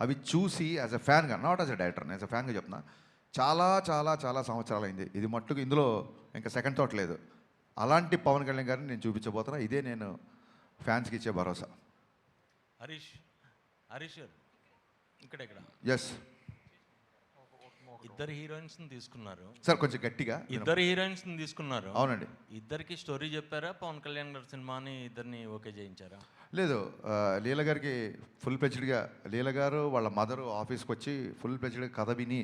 అవి చూసి యాజ్ ఎ ఫ్యాన్గా, not as a director, as a ఫ్యాన్గా చెప్తున్నా, చాలా చాలా చాలా సంవత్సరాలు అయింది. ఇది మట్టుకు ఇందులో ఇంకా సెకండ్ థాట్ లేదు. అలాంటి పవన్ కళ్యాణ్ గారిని నేను చూపించబోతున్నా. ఇదే నేను ఫ్యాన్స్కి ఇచ్చే భరోసా. హరీష్ గారు ఇక్కడ ఎస్, ఇద్దరు హీరోయిన్స్ని తీసుకున్నారు సార్ కొంచెం గట్టిగా. ఇద్దరు హీరోయిన్స్ని తీసుకున్నారు. అవునండి. ఇద్దరికి స్టోరీ చెప్పారా? పవన్ కళ్యాణ్ గారి సినిమాని ఇద్దరిని ఓకే చేయించారా? లేదు, లీల గారికి ఫుల్ ప్లెజ్డ్గా, లీల గారు వాళ్ళ మదరు ఆఫీస్కి వచ్చి ఫుల్ ప్లెజ్డ్గా కథ విని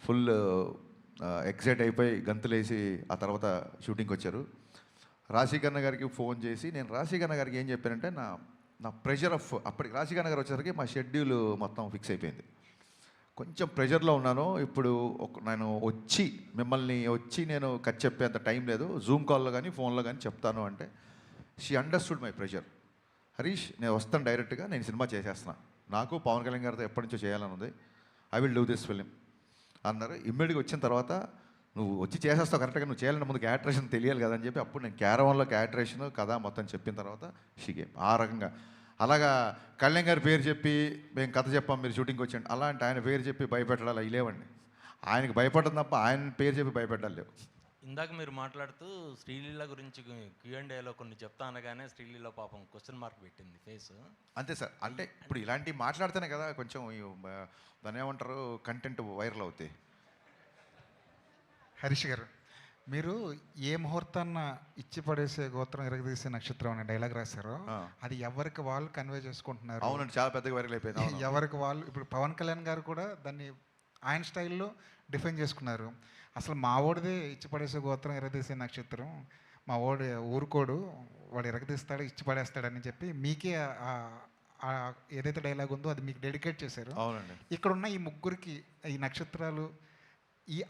ఫుల్ ఎక్సైట్ అయిపోయి గంతులేసి ఆ తర్వాత షూటింగ్కి వచ్చారు. రాశీకన్న గారికి ఫోన్ చేసి నేను రాశీకన్న గారికి ఏం చెప్పానంటే, నా ప్రెషర్ ఆఫ్, అప్పటికి రాశీకన్న గారు వచ్చేసరికి మా షెడ్యూల్ మొత్తం ఫిక్స్ అయిపోయింది. కొంచెం ప్రెషర్లో ఉన్నాను ఇప్పుడు. నేను మిమ్మల్ని వచ్చి నేను కట్ చెప్పేంత టైం లేదు, జూమ్ కాల్లో కానీ ఫోన్లో కానీ చెప్తాను అంటే she understood my pressure. Harish నేను వస్తాను డైరెక్ట్గా, నేను సినిమా చేసేస్తున్నాను, నాకు పవన్ కళ్యాణ్ గారితో ఎప్పటి నుంచో చేయాలని ఉంది, I will do this film అన్నారు. ఇమ్మీడియట్గా వచ్చిన తర్వాత నువ్వు వచ్చి చేసేస్తావు కరెక్ట్గా, నువ్వు చేయాలంటే ముందు క్యారెక్టరేషన్ తెలియాలి కదా అని చెప్పి అప్పుడు నేను క్యారవాన్లో క్యారెక్టరేషన్ కథ మొత్తం చెప్పిన తర్వాత షీగేమ్ ఆ రకంగా. అలాగా కళ్యాణ్ గారి పేరు చెప్పి మేము కథ చెప్పాం మీరు షూటింగ్కి వచ్చాండి, అలాంటి ఆయన పేరు చెప్పి భయపెట్టాలి అవి లేవండి. ఆయనకి భయపడడం తప్ప ఆయన పేరు చెప్పి భయపెట్టాలి లేవు. ఇందాక మీరు మాట్లాడుతూ శ్రీలీల గురించి Q&Aలో కొన్ని చెప్తా అనగానే శ్రీలీల పాపం క్వశ్చన్ మార్క్ పెట్టింది ఫేస్. అంతే సార్, అంటే ఇప్పుడు ఇలాంటివి మాట్లాడితేనే కదా కొంచెం దాన్ని ఏమంటారు కంటెంట్ వైరల్ అవుతాయి. హరీష్ గారు, మీరు ఏ ముహూర్తాన్న ఇచ్చి పడేసే గోత్రం ఎరగదీసే నక్షత్రం అనే డైలాగ్ రాశారు, అది ఎవరికి వాళ్ళు కన్వే చేసుకుంటున్నారు. అవునండి, చాలా పెద్దగా వైరల్ అయిపోయింది. ఎవరికి వాళ్ళు, ఇప్పుడు పవన్ కళ్యాణ్ గారు కూడా దాన్ని ఆయన స్టైల్లో డిఫైన్ చేసుకున్నారు. అసలు మా ఓడిదే ఇచ్చి పడేసే గోత్రం ఎరగదీసే నక్షత్రం, మా ఓడి ఊరుకోడు, వాడు ఎరగదీస్తాడు ఇచ్చి పడేస్తాడని చెప్పి మీకే ఏదైతే డైలాగ్ ఉందో అది మీకు డెడికేట్ చేశారు. అవునండి. ఇక్కడ ఉన్న ఈ ముగ్గురికి ఈ నక్షత్రాలు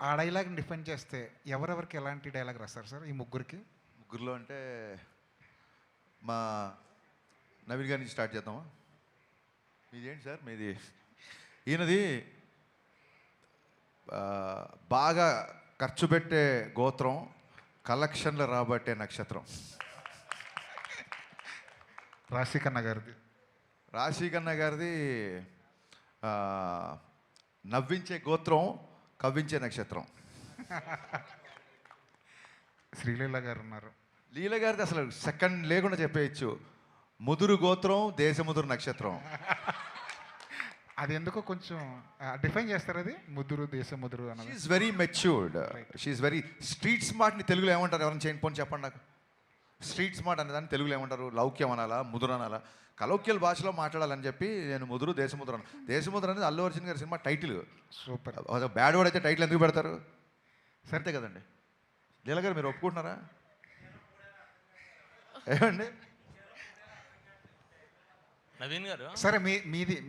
ఆ డైలాగ్ని డిఫైన్ చేస్తే ఎవరెవరికి ఎలాంటి డైలాగ్ రాస్తారు సార్ ఈ ముగ్గురికి? ముగ్గురులో అంటే మా నవీన్ గారి నుంచి స్టార్ట్ చేద్దామా? మీది ఏంటి సార్? మీది ఈయనది బాగా ఖర్చు పెట్టే గోత్రం, కలెక్షన్లు రాబట్టే నక్షత్రం. రాశీకన్న గారిది. రాశీకన్న గారిది నవ్వించే గోత్రం, కవ్వించే నక్షత్రం. శ్రీలీల గారు ఉన్నారు. లీల గారిది అసలు సెకండ్ లేకుండా చెప్పేయచ్చు, ముదురు గోత్రం, దేశముదురు నక్షత్రం. అది ఎందుకో కొంచెం డిఫైన్ చేస్తారు, అది ముదురు దేశముదురు అన్నది. She is very matured, she is very street స్మార్ట్ని తెలుగులో ఏమంటారు? ఎవరైనా చేయండి పోనీ చెప్పండి నాకు. స్ట్రీట్ స్మార్ట్ అనేదాన్ని తెలుగులో ఏమంటారు? లౌక్యం అనాలా, ముదురు అనాలా? కలౌక్యల భాషలో మాట్లాడాలని చెప్పి నేను ముదురు దేశముద్ర అన్న. దేశముద్ర అనేది అల్లు అర్జున్ గారి cinema title. Super. Bad word అయితే టైటిల్ ఎందుకు పెడతారు? సరితే కదండి. లీల గారు మీరు ఒప్పుకుంటున్నారా? ఏమండి నవీన్ గారు? సరే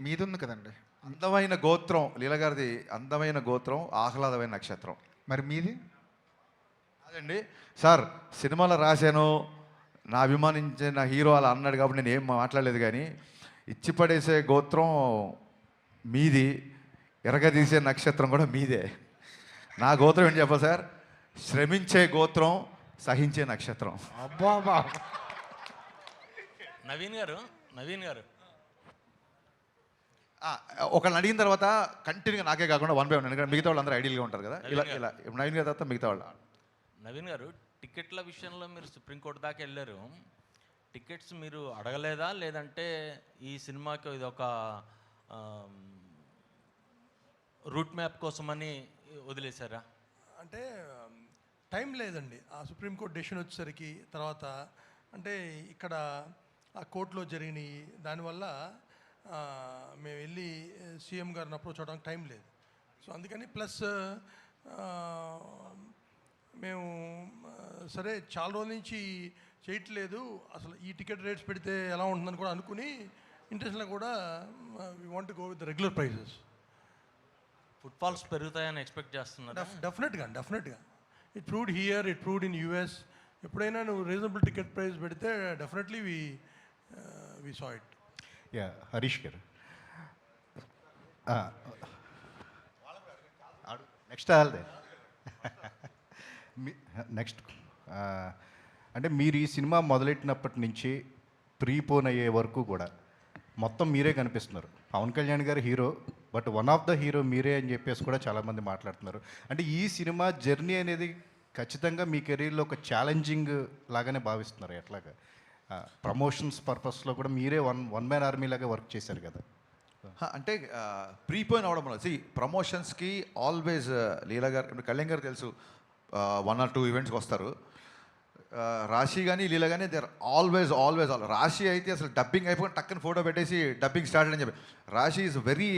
మీది ఉంది కదండి. అందమైన గోత్రం లీల గారిది, అందమైన గోత్రం, ఆహ్లాదమైన నక్షత్రం. మరి మీది? అదండి సార్, సినిమాలో రాశాను, నా అభిమానించిన హీరో అలా అన్నాడు కాబట్టి నేను ఏం మాట్లాడలేదు, కానీ ఇచ్చి పడేసే గోత్రం మీది, ఎరగదీసే నక్షత్రం కూడా మీదే. నా గోత్రం ఏంటి చెప్పాలి సార్? శ్రమించే గోత్రం, సహించే నక్షత్రం. అబ్బా. నవీన్ గారు ఒకళ్ళని అడిగిన తర్వాత కంటిన్యూగా నాకే కాకుండా 1 by 1, ఎందుకంటే మిగతా వాళ్ళు అందరూ ఐడియల్గా ఉంటారు కదా. ఇలా నవీన్ గారి తర్వాత మిగతా వాళ్ళు. నవీన్ గారు, టికెట్ల విషయంలో మీరు సుప్రీంకోర్టు దాకా వెళ్ళారు. టికెట్స్ మీరు అడగలేదా, లేదంటే ఈ సినిమాకి ఇది ఒక రూట్ మ్యాప్ కోసమని వదిలేశారా? అంటే టైం లేదండి. ఆ సుప్రీంకోర్టు డెసిషన్ వచ్చేసరికి తర్వాత అంటే ఇక్కడ ఆ కోర్టులో జరిగినాయి, దానివల్ల మేము వెళ్ళి సీఎం గారిని అప్రోచ్ అవడానికి టైం లేదు. సో అందుకని ప్లస్ మేము సరే చాలా రోజుల నుంచి చేయట్లేదు, అసలు ఈ టికెట్ రేట్స్ పెడితే ఎలా ఉంటుందని కూడా అనుకుని ఇంట్రెస్ట్లో కూడా we want go with regular prices. Footfalls పెరుగుతాయని ఎక్స్పెక్ట్ చేస్తున్నారు. డెఫినెట్గా it proved here, it proved in US. ఎప్పుడైనా నువ్వు రీజనబుల్ టికెట్ ప్రైస్ పెడితే definitely we saw it. Yeah, Harish గారు నెక్స్ట్ వాళ్ళదే నెక్స్ట్ అంటే మీరు ఈ సినిమా మొదలెట్టినప్పటి నుంచి ప్రీపోన్ అయ్యే వరకు కూడా మొత్తం మీరే కనిపిస్తున్నారు. పవన్ కళ్యాణ్ గారు hero, but one of the hero మీరే అని చెప్పేసి కూడా చాలామంది మాట్లాడుతున్నారు. అంటే ఈ సినిమా జర్నీ అనేది ఖచ్చితంగా మీ కెరీర్లో ఒక ఛాలెంజింగ్ లాగానే భావిస్తున్నారు. ఎట్లాగా ప్రమోషన్స్ పర్పస్లో కూడా మీరే వన్ మ్యాన్ ఆర్మీ లాగా వర్క్ చేశారు కదా. అంటే ప్రీపోయిన్ అవడం వల్ల ప్రమోషన్స్కి ఆల్వేస్ లీలా గారు, ఇప్పుడు కళ్యాణ్ గారు తెలుసు, 1 or 2 ఈవెంట్స్కి వస్తారు. రాశి కానీ లీలా కానీ దే ఆర్ ఆల్వేస్ రాశి అయితే అసలు డబ్బింగ్ అయిపోయి టక్కన ఫోటో పెట్టేసి డబ్బింగ్ స్టార్ట్ అని చెప్పి, రాశి ఈజ్ వెరీ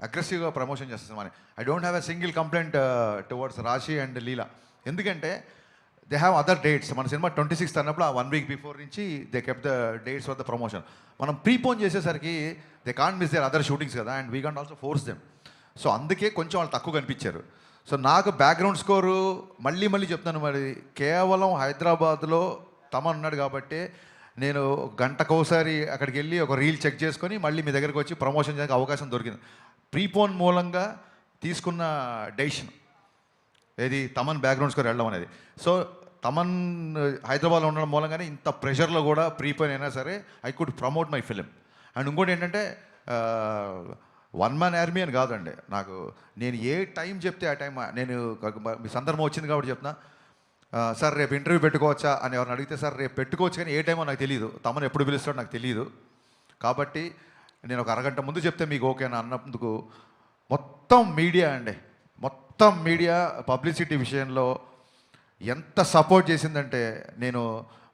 అగ్రెసివ్గా ప్రమోషన్ చేస్తుంది. మన I don't have a single complaint towards Rashi and Leela. ఎందుకంటే దే హ్యావ్ అదర్ డేట్స్. మన సినిమా 26th అన్నప్పుడు ఆ 1 week బిఫోర్ నుంచి they kept the dates for the promotion. మనం ప్రీపోన్ చేసేసరికి they can't miss their other shootings కదా, and we can't also force them. So అందుకే కొంచెం వాళ్ళు తక్కువ కనిపించారు. సో నాకు బ్యాక్గ్రౌండ్ స్కోరు మళ్ళీ చెప్తాను, మరి కేవలం హైదరాబాద్లో తమన్ ఉన్నాడు కాబట్టి నేను గంటకోసారి అక్కడికి వెళ్ళి ఒక రీల్ చెక్ చేసుకొని మళ్ళీ మీ దగ్గరకు వచ్చి ప్రమోషన్ చేయడానికి అవకాశం దొరికింది. ప్రీపోన్ మూలంగా తీసుకున్న డెసిషన్ ఏది తమన్ బ్యాక్గ్రౌండ్ స్కోర్ వెళ్ళడం అనేది. సో తమన్ హైదరాబాద్లో ఉండడం మూలంగానే ఇంత ప్రెషర్లో కూడా ప్రీపోన్ అయినా సరే I could promote my film. And ఇంకోటి ఏంటంటే 1 man ఆర్మీ అని కాదండి, నాకు నేను ఏ టైం చెప్తే ఆ టైం, నేను మీ సందర్భం వచ్చింది కాబట్టి చెప్తున్నా. సార్ రేపు ఇంటర్వ్యూ పెట్టుకోవచ్చా అని ఎవరిని అడిగితే సార్ రేపు పెట్టుకోవచ్చు, కానీ ఏ టైమో నాకు తెలియదు, తమను ఎప్పుడు పిలుస్తాడో నాకు తెలియదు. కాబట్టి నేను ఒక అరగంట ముందు చెప్తే మీకు ఓకేనా అన్నందుకు మొత్తం మీడియా పబ్లిసిటీ విషయంలో ఎంత సపోర్ట్ చేసిందంటే నేను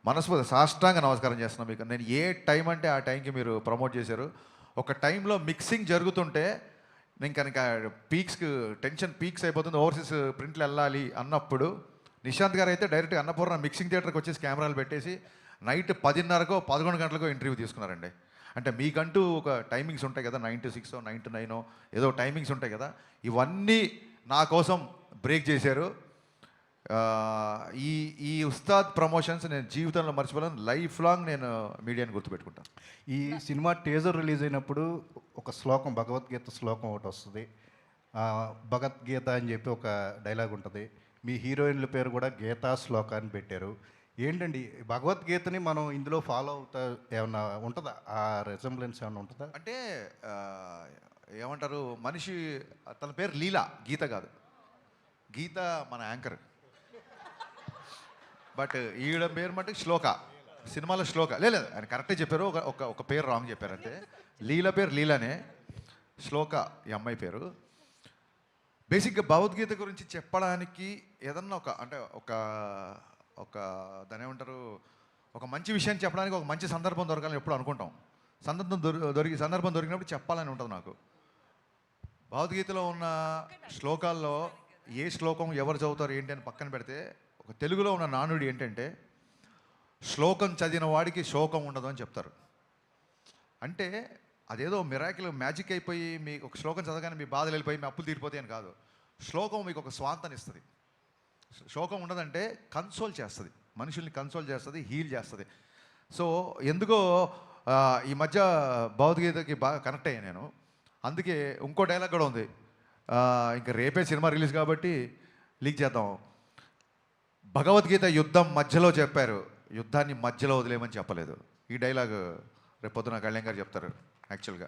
మనస్ఫూర్తి సాష్టాంగ నమస్కారం చేస్తున్నాను మీకు. నేను ఏ టైం అంటే ఆ టైంకి మీరు ప్రమోట్ చేశారు. ఒక టైంలో మిక్సింగ్ జరుగుతుంటే నేను కనుక టెన్షన్ పీక్స్ అయిపోతుంది, ఓవర్సీస్ ప్రింట్లు వెళ్ళాలి అన్నప్పుడు నిశాంత్ గారు అయితే డైరెక్ట్గా అన్నపూర్ణ మిక్సింగ్ థియేటర్కి వచ్చేసి కెమెరాలు పెట్టేసి నైట్ 10:30కో 11 గంటలకో ఇంటర్వ్యూ తీసుకున్నారండి. అంటే మీకంటూ ఒక టైమింగ్స్ ఉంటాయి కదా, 9 to 6 9 to 9 ఏదో టైమింగ్స్ ఉంటాయి కదా, ఇవన్నీ నా కోసం బ్రేక్ చేశారు. ఈ ఉస్తాద్ ప్రమోషన్స్ నేను జీవితంలో మర్చిపోలేను. లైఫ్ లాంగ్ నేను మీడియాని గుర్తుపెట్టుకుంటాను. ఈ సినిమా టీజర్ రిలీజ్ అయినప్పుడు ఒక శ్లోకం, భగవద్గీత శ్లోకం ఒకటి వస్తుంది. భగవద్గీత అని చెప్పి ఒక డైలాగ్ ఉంటుంది. మీ హీరోయిన్ల పేరు కూడా గీతా శ్లోక అని పెట్టారు. ఏంటండి భగవద్గీతని మనం ఇందులో ఫాలో అవుతా ఏమన్నా ఉంటుందా? ఆ రెసెంబ్లెన్స్ ఏమన్నా ఉంటుందా? అంటే ఏమంటారు, మనిషి తన పేరు లీలా, గీత కాదు. గీత మన యాంకర్, బట్ ఈవిడ పేరు మటుకు శ్లోక. సినిమాలో శ్లోక లేదు, ఆయన కరెక్టే చెప్పారు, ఒక పేరు రాంగ్ చెప్పారంటే. లీల పేరు లీలానే, శ్లోక ఈ అమ్మాయి పేరు. బేసిక్గా భగవద్గీత గురించి చెప్పడానికి ఏదన్నా ఒక దాని ఏమంటారు, ఒక మంచి విషయం చెప్పడానికి ఒక మంచి సందర్భం దొరకాలని ఎప్పుడు అనుకుంటాం. సందర్భం దొరికినప్పుడు చెప్పాలని ఉంటుంది నాకు. భగవద్గీతలో ఉన్న శ్లోకాల్లో ఏ శ్లోకం ఎవరు చదువుతారు ఏంటి అని పక్కన పెడితే, ఒక తెలుగులో ఉన్న నానుడి ఏంటంటే శ్లోకం చదివిన వాడికి శోకం ఉండదు అని చెప్తారు. అంటే అదేదో మిరాకిల్ మ్యాజిక్ అయిపోయి మీకు ఒక శ్లోకం చదవగానే మీ బాధలు వెళ్ళిపోయి మీ అప్పులు తీరిపోతాయి అని కాదు. శ్లోకం మీకు ఒక స్వాంతాన్ని ఇస్తుంది. శోకం ఉండదంటే కన్సోల్ చేస్తుంది, మనుషుల్ని కన్సోల్ చేస్తుంది, హీల్ చేస్తుంది. సో ఎందుకో ఈ మధ్య భగవద్గీతకి బాగా కనెక్ట్ అయ్యాను నేను. అందుకే ఇంకో డైలాగ్ కూడా ఉంది, ఇంకా రేపే సినిమా రిలీజ్ కాబట్టి లీక్ చేద్దాం. భగవద్గీత యుద్ధం మధ్యలో చెప్పారు, యుద్ధాన్ని మధ్యలో వదిలేయమని చెప్పలేదు. ఈ డైలాగ్ రేపు పొద్దున కళ్యాణ్ గారు చెప్తారు యాక్చువల్గా.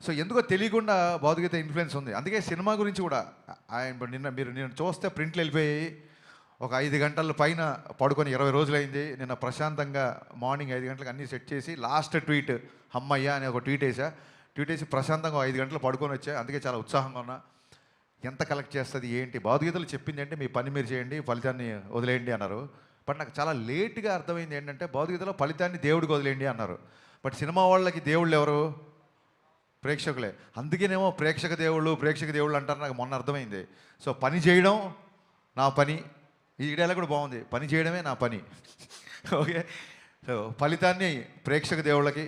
సో ఎందుకో తెలియకుండా భగవద్గీత ఇన్ఫ్లుయెన్స్ ఉంది. అందుకే సినిమా గురించి కూడా ఆయన నిన్న చూస్తే ప్రింట్లు వెళ్ళిపోయి ఒక 5 గంటల పైన పడుకొని 20 రోజులైంది. నిన్న ప్రశాంతంగా మార్నింగ్ 5 గంటలకు అన్నీ సెట్ చేసి లాస్ట్ ట్వీట్ అమ్మయ్య అని ఒక ట్వీట్ వేసి ప్రశాంతంగా 5 గంటలు పడుకొని వచ్చా. అందుకే చాలా ఉత్సాహంగా ఉన్నా. ఎంత కలెక్ట్ చేస్తుంది ఏంటి, భగవద్గీతలు చెప్పింది అంటే మీ పని మీరు చేయండి, ఫలితాన్ని వదిలేయండి అన్నారు. బట్ నాకు చాలా లేట్గా అర్థమైంది ఏంటంటే భౌతికతలో ఫలితాన్ని దేవుడికి వదిలేయండి అన్నారు. బట్ సినిమా వాళ్ళకి దేవుళ్ళు ఎవరు? ప్రేక్షకులే. అందుకేనేమో ప్రేక్షక దేవుళ్ళు అంటారు, నాకు మొన్న అర్థమైంది. సో పని చేయడం నా పని, ఈ డైలాగ్ కూడా బాగుంది, పని చేయడమే నా పని. ఓకే, సో ఫలితాన్ని ప్రేక్షక దేవుళ్ళకి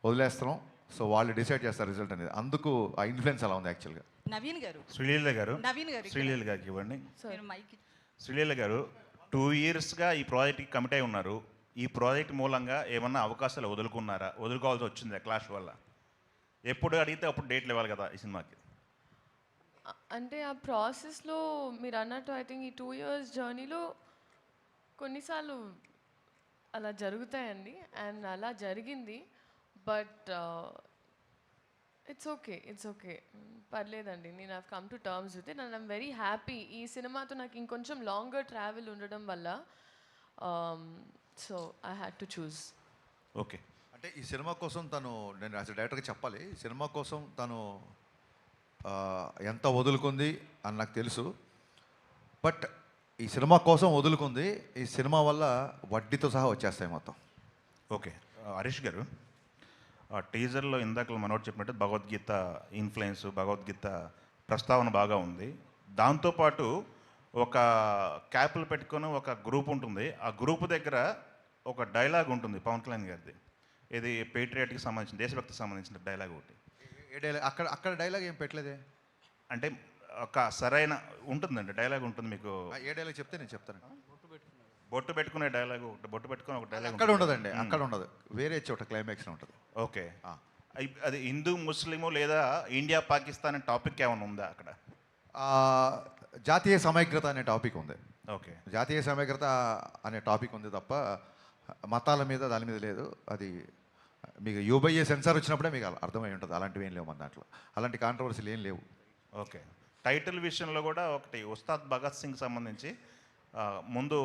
వదిలేస్తున్నాం. సో వాళ్ళు డిసైడ్ చేస్తారు రిజల్ట్ అనేది. అందుకు ఆ ఇన్ఫ్లుయెన్స్ అలా ఉంది యాక్చువల్గా. నవీన్ గారు శ్రీలీల గారు నవీన్ గారు శ్రీలీల గారికి ఇవ్వండి. మీరు మైక్ శ్రీలీల గారు 2 yearsగా ఈ ప్రాజెక్ట్కి కమిట్ అయి ఉన్నారు. ఈ ప్రాజెక్ట్ మూలంగా ఏమన్నా అవకాశాలు వదులుకోవాల్సి వచ్చిందా క్లాష్ వల్ల? ఎప్పుడు అడిగితే అప్పుడు డేట్లు ఇవ్వాలి కదా ఈ సినిమాకి. అంటే ఆ ప్రాసెస్లో మీరు అన్నట్టు ఐ థింక్ ఈ 2 years జర్నీలో కొన్నిసార్లు అలా జరుగుతాయండి, అండ్ అలా జరిగింది. బట్ ఇట్స్ ఓకే పర్లేదండి. నేను I've come to terms with it and I'm very happy. ఈ సినిమాతో నాకు ఇంకొంచెం లాంగర్ ట్రావెల్ ఉండడం వల్ల so I had to choose. Okay, అంటే ఈ సినిమా కోసం తను, నేను యాజ్ డైరెక్టర్గా చెప్పాలి, ఈ సినిమా కోసం తను ఎంత వదులుకుంది అని నాకు తెలుసు. బట్ ఈ సినిమా కోసం వదులుకుంది, ఈ సినిమా వల్ల వడ్డీతో సహా వచ్చేస్తాయి మొత్తం. ఓకే. హరీష్ గారు, టీజర్లో ఇందాక మనోడు చెప్పినట్టు భగవద్గీత ఇన్ఫ్లుయెన్స్, భగవద్గీత ప్రస్తావన బాగా ఉంది. దాంతోపాటు ఒక క్యాప్లు పెట్టుకొని ఒక గ్రూప్ ఉంటుంది, ఆ గ్రూప్ దగ్గర ఒక డైలాగ్ ఉంటుంది పవన్ కళ్యాణ్ గారిది. ఇది పేట్రియాట్కి సంబంధించిన, దేశభక్తికి సంబంధించిన డైలాగ్ ఒకటి. ఏ డైలాగ్? అక్కడ డైలాగ్ ఏం పెట్టలేదే. అంటే ఒక సరైన ఉంటుందండి, డైలాగ్ ఉంటుంది మీకు. ఏ డైలాగ్ చెప్తే నేను చెప్తాను. బొట్టు పెట్టుకునే డైలాగ్ ఒకటి, బొట్టు పెట్టుకునే ఒక డైలాగ్ అక్కడ ఉండదండి, అక్కడ ఉండదు, వేరే చోట క్లైమాక్స్లో ఉంటుంది. ఓకే, అది హిందూ ముస్లిము లేదా ఇండియా పాకిస్తాన్ అనే టాపిక్ ఏమైనా ఉందా అక్కడ? జాతీయ సమైక్యత అనే టాపిక్ ఉంది. ఓకే, జాతీయ సమైక్యత అనే టాపిక్ ఉంది తప్ప మతాల మీద దాని మీద లేదు. అది మీకు యూబైఏ సెన్సార్ వచ్చినప్పుడే మీకు అర్థమై ఉంటుంది. అలాంటివి ఏం లేవు మన దాంట్లో, అలాంటి కాంట్రవర్సీలు ఏం లేవు. ఓకే. టైటిల్ విషయంలో కూడా ఒకటి ఉస్తాద్ భగత్ సింగ్ సంబంధించి ముందు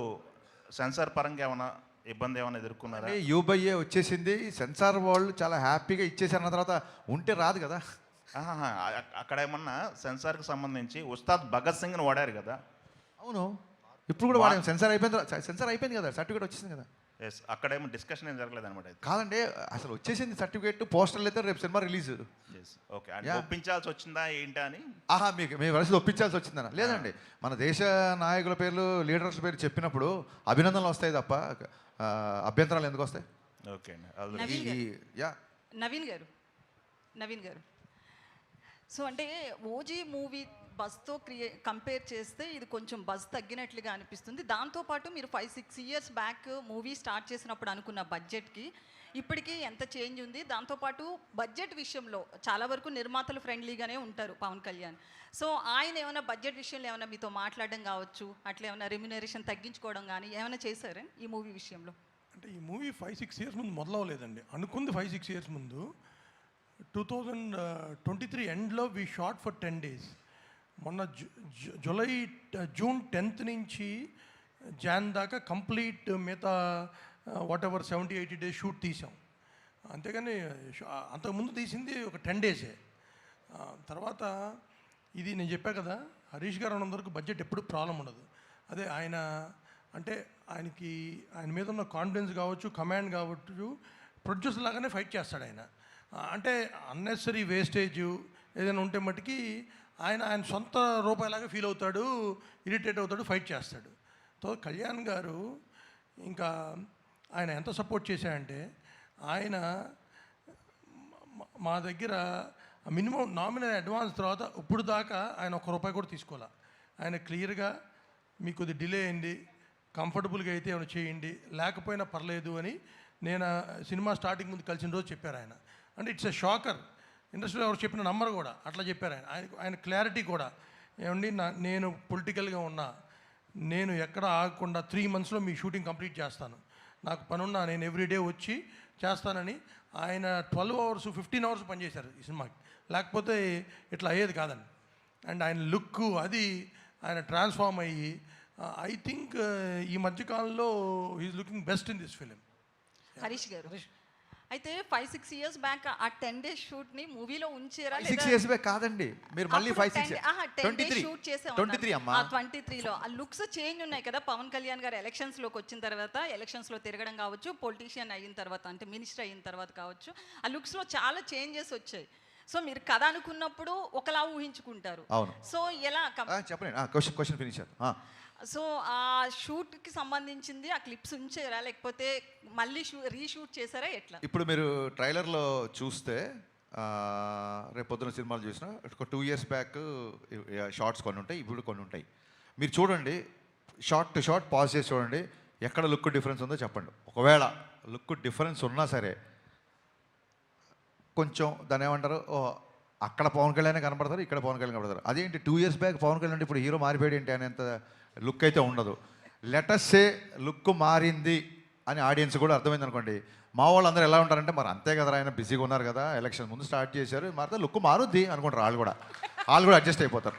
సెన్సార్ పరంగా ఏమైనా ఇబ్బంది ఏమైనా ఎదుర్కొన్నారా? యూబైఏ వచ్చేసింది, సెన్సార్ వాళ్ళు చాలా హ్యాపీగా ఇచ్చేసారన్న తర్వాత ఉంటే రాదు కదా. అక్కడ ఏమన్నా సెన్సార్కి సంబంధించి ఉస్తాద్ భగత్ సింగ్ని వాడారు కదా. అవును, ఇప్పుడు కూడా వాడాము. సెన్సార్ అయిపోయింది కదా, సర్టిఫికేట్ వచ్చేసింది కదా. ఎస్, అక్కడేమో డిస్కషన్ ఏం జరగలేదు అనమాట. కాదండి, అసలు వచ్చేసింది సర్టిఫికేట్, పోస్టర్లు అయితే రేపు సినిమా రిలీజ్. ఓకే, ఒప్పించాల్సి వచ్చిందా ఏంటా అని? మీకు మీ వరుసలో ఒప్పించాల్సి వచ్చిందా? లేదండి, మన దేశ నాయకుల పేర్లు, లీడర్స్ పేరు చెప్పినప్పుడు అభినందనలు వస్తాయి తప్ప అభ్యంతరాలు ఎందుకు వస్తాయి? ఓకే నవీన్ గారు సో అంటే ఓజీ మూవీ బస్తో కంపేర్ చేస్తే ఇది కొంచెం బస్ తగ్గినట్లుగా అనిపిస్తుంది. దాంతోపాటు మీరు 5-6 years బ్యాక్ మూవీ స్టార్ట్ చేసినప్పుడు అనుకున్న బడ్జెట్కి ఇప్పటికీ ఎంత చేంజ్ ఉంది? దాంతోపాటు బడ్జెట్ విషయంలో చాలా వరకు నిర్మాతలు ఫ్రెండ్లీగానే ఉంటారు పవన్ కళ్యాణ్. సో ఆయన ఏమైనా బడ్జెట్ విషయంలో ఏమైనా మీతో మాట్లాడడం కావచ్చు, అట్లా ఏమైనా రెమ్యునరేషన్ తగ్గించుకోవడం కానీ ఏమైనా చేశారా ఈ మూవీ విషయంలో? అంటే ఈ మూవీ 5-6 years ముందు మొదలవలేదండి. అనుకుంది 5-6 years ముందు. 2023 ఎండ్లో వీ షాట్ ఫర్ 10 days. మొన్న జూన్ 10th నుంచి జాన్ దాకా కంప్లీట్ మిగతా వాట్ ఎవర్ 70-80 days షూట్ తీసాం. అంతేగాని అంతకుముందు తీసింది ఒక 10 days. తర్వాత ఇది నేను చెప్పా కదా, హరీష్ గారు అన్నంతవరకు బడ్జెట్ ఎప్పుడు ప్రాబ్లం ఉండదు. అదే ఆయన అంటే ఆయన మీద ఉన్న కాన్ఫిడెన్స్ కావచ్చు, కమాండ్ కావచ్చు, ప్రొడ్యూసర్ లాగానే ఫైట్ చేస్తాడు ఆయన. అంటే అన్నెసరీ వేస్టేజ్ ఏదైనా ఉంటే మట్టుకి ఆయన సొంత రూపాయలాగా ఫీల్ అవుతాడు, ఇరిటేట్ అవుతాడు, ఫైట్ చేస్తాడు. సో కళ్యాణ్ గారు ఇంకా ఆయన ఎంత సపోర్ట్ చేశాడంటే, ఆయన మా దగ్గర మినిమం నామినల్ అడ్వాన్స్ తర్వాత ఇప్పుడు దాకా ఆయన ₹1 కూడా తీసుకోవాలి. ఆయన క్లియర్గా మీకు కొద్ది డిలే అయింది, కంఫర్టబుల్గా అయితే ఏమైనా చేయండి, లేకపోయినా పర్లేదు అని నేను సినిమా స్టార్టింగ్ ముందు కలిసిన రోజు చెప్పారు ఆయన. అంటే ఇట్స్ ఎ షాకర్. ఇండస్ట్రీలో ఎవరు చెప్పిన నంబర్ కూడా అట్లా చెప్పారు ఆయన క్లారిటీ కూడా. ఏమండి, నేను పొలిటికల్గా ఉన్నా, నేను ఎక్కడ ఆగకుండా 3 monthsలో మీ షూటింగ్ కంప్లీట్ చేస్తాను, నాకు పనున్నా నేను ఎవ్రీడే వచ్చి చేస్తానని ఆయన 12 hours 15 hours పనిచేశారు ఈ సినిమాకి. లేకపోతే ఇట్లా అయ్యేది కాదండి. అండ్ ఆయన లుక్ అది ఆయన ట్రాన్స్ఫార్మ్ అయ్యి ఐ థింక్ ఈ మధ్యకాలంలో he is looking best in this film. Harish గారు అయితే 5-6 years బ్యాక్ ఆ 10 days షూట్ని మూవీలో ఉంచారా? 6 years బ్యాక్ కాదండి, మీరు మళ్ళీ 5-6 10 23 షూట్ చేసే 23 అమ్మా. 23లో ఆ లుక్స్ చేంజ్ ఉన్నాయి కదా. పవన్ కళ్యాణ్ గారు ఎలక్షన్స్లోకి వచ్చిన తర్వాత, ఎలక్షన్స్లో తిరగడం కావచ్చు, పొలిటీషియన్ అయిన తర్వాత అంటే మినిస్టర్ అయిన తర్వాత కావచ్చు, ఆ లుక్స్లో చాలా చేంజెస్ వచ్చాయి. సో మీరు కథ అనుకున్నప్పుడు ఒకలా ఊహించుకుంటారు. అవును. సో ఎలా చెప్పండి, క్వశ్చన్ ఫినిష్. సో ఆ షూట్కి సంబంధించింది ఆ క్లిప్స్ ఉంచారా, లేకపోతే మళ్ళీ రీషూట్ చేశారా, ఎట్లా? ఇప్పుడు మీరు ట్రైలర్లో చూస్తే రేపు పొద్దున సినిమాలు చూసినా ఒక 2 years బ్యాక్ షార్ట్స్ కొన్ని ఉంటాయి, ఇప్పుడు కొన్ని ఉంటాయి. మీరు చూడండి, షార్ట్ టు షార్ట్ పాజ్ చేసి చూడండి, ఎక్కడ లుక్ డిఫరెన్స్ ఉందో చెప్పండి. ఒకవేళ లుక్ డిఫరెన్స్ ఉన్నా సరే కొంచెం దాని ఏమంటారు, అక్కడ పవన్ కళ్యాణ్ కనపడతారు, ఇక్కడ పవన్ కళ్యాణ్ కనపడతారు. అదేంటి 2 years బ్యాక్ పవన్ కళ్యాణ్ ఇప్పుడు హీరో మారిపోయాడు ఏంటి అనేంత లుక్ అయితే ఉండదు. లెటస్సే లుక్ మారింది అని ఆడియన్స్ కూడా అర్థమైంది అనుకోండి. మా వాళ్ళు అందరూ ఎలా ఉంటారంటే, మరి అంతే కదా, ఆయన బిజీగా ఉన్నారు కదా, ఎలక్షన్ ముందు స్టార్ట్ చేశారు, మారితే లుక్ మారుద్ది అనుకుంటారు. వాళ్ళు కూడా అడ్జస్ట్ అయిపోతారు.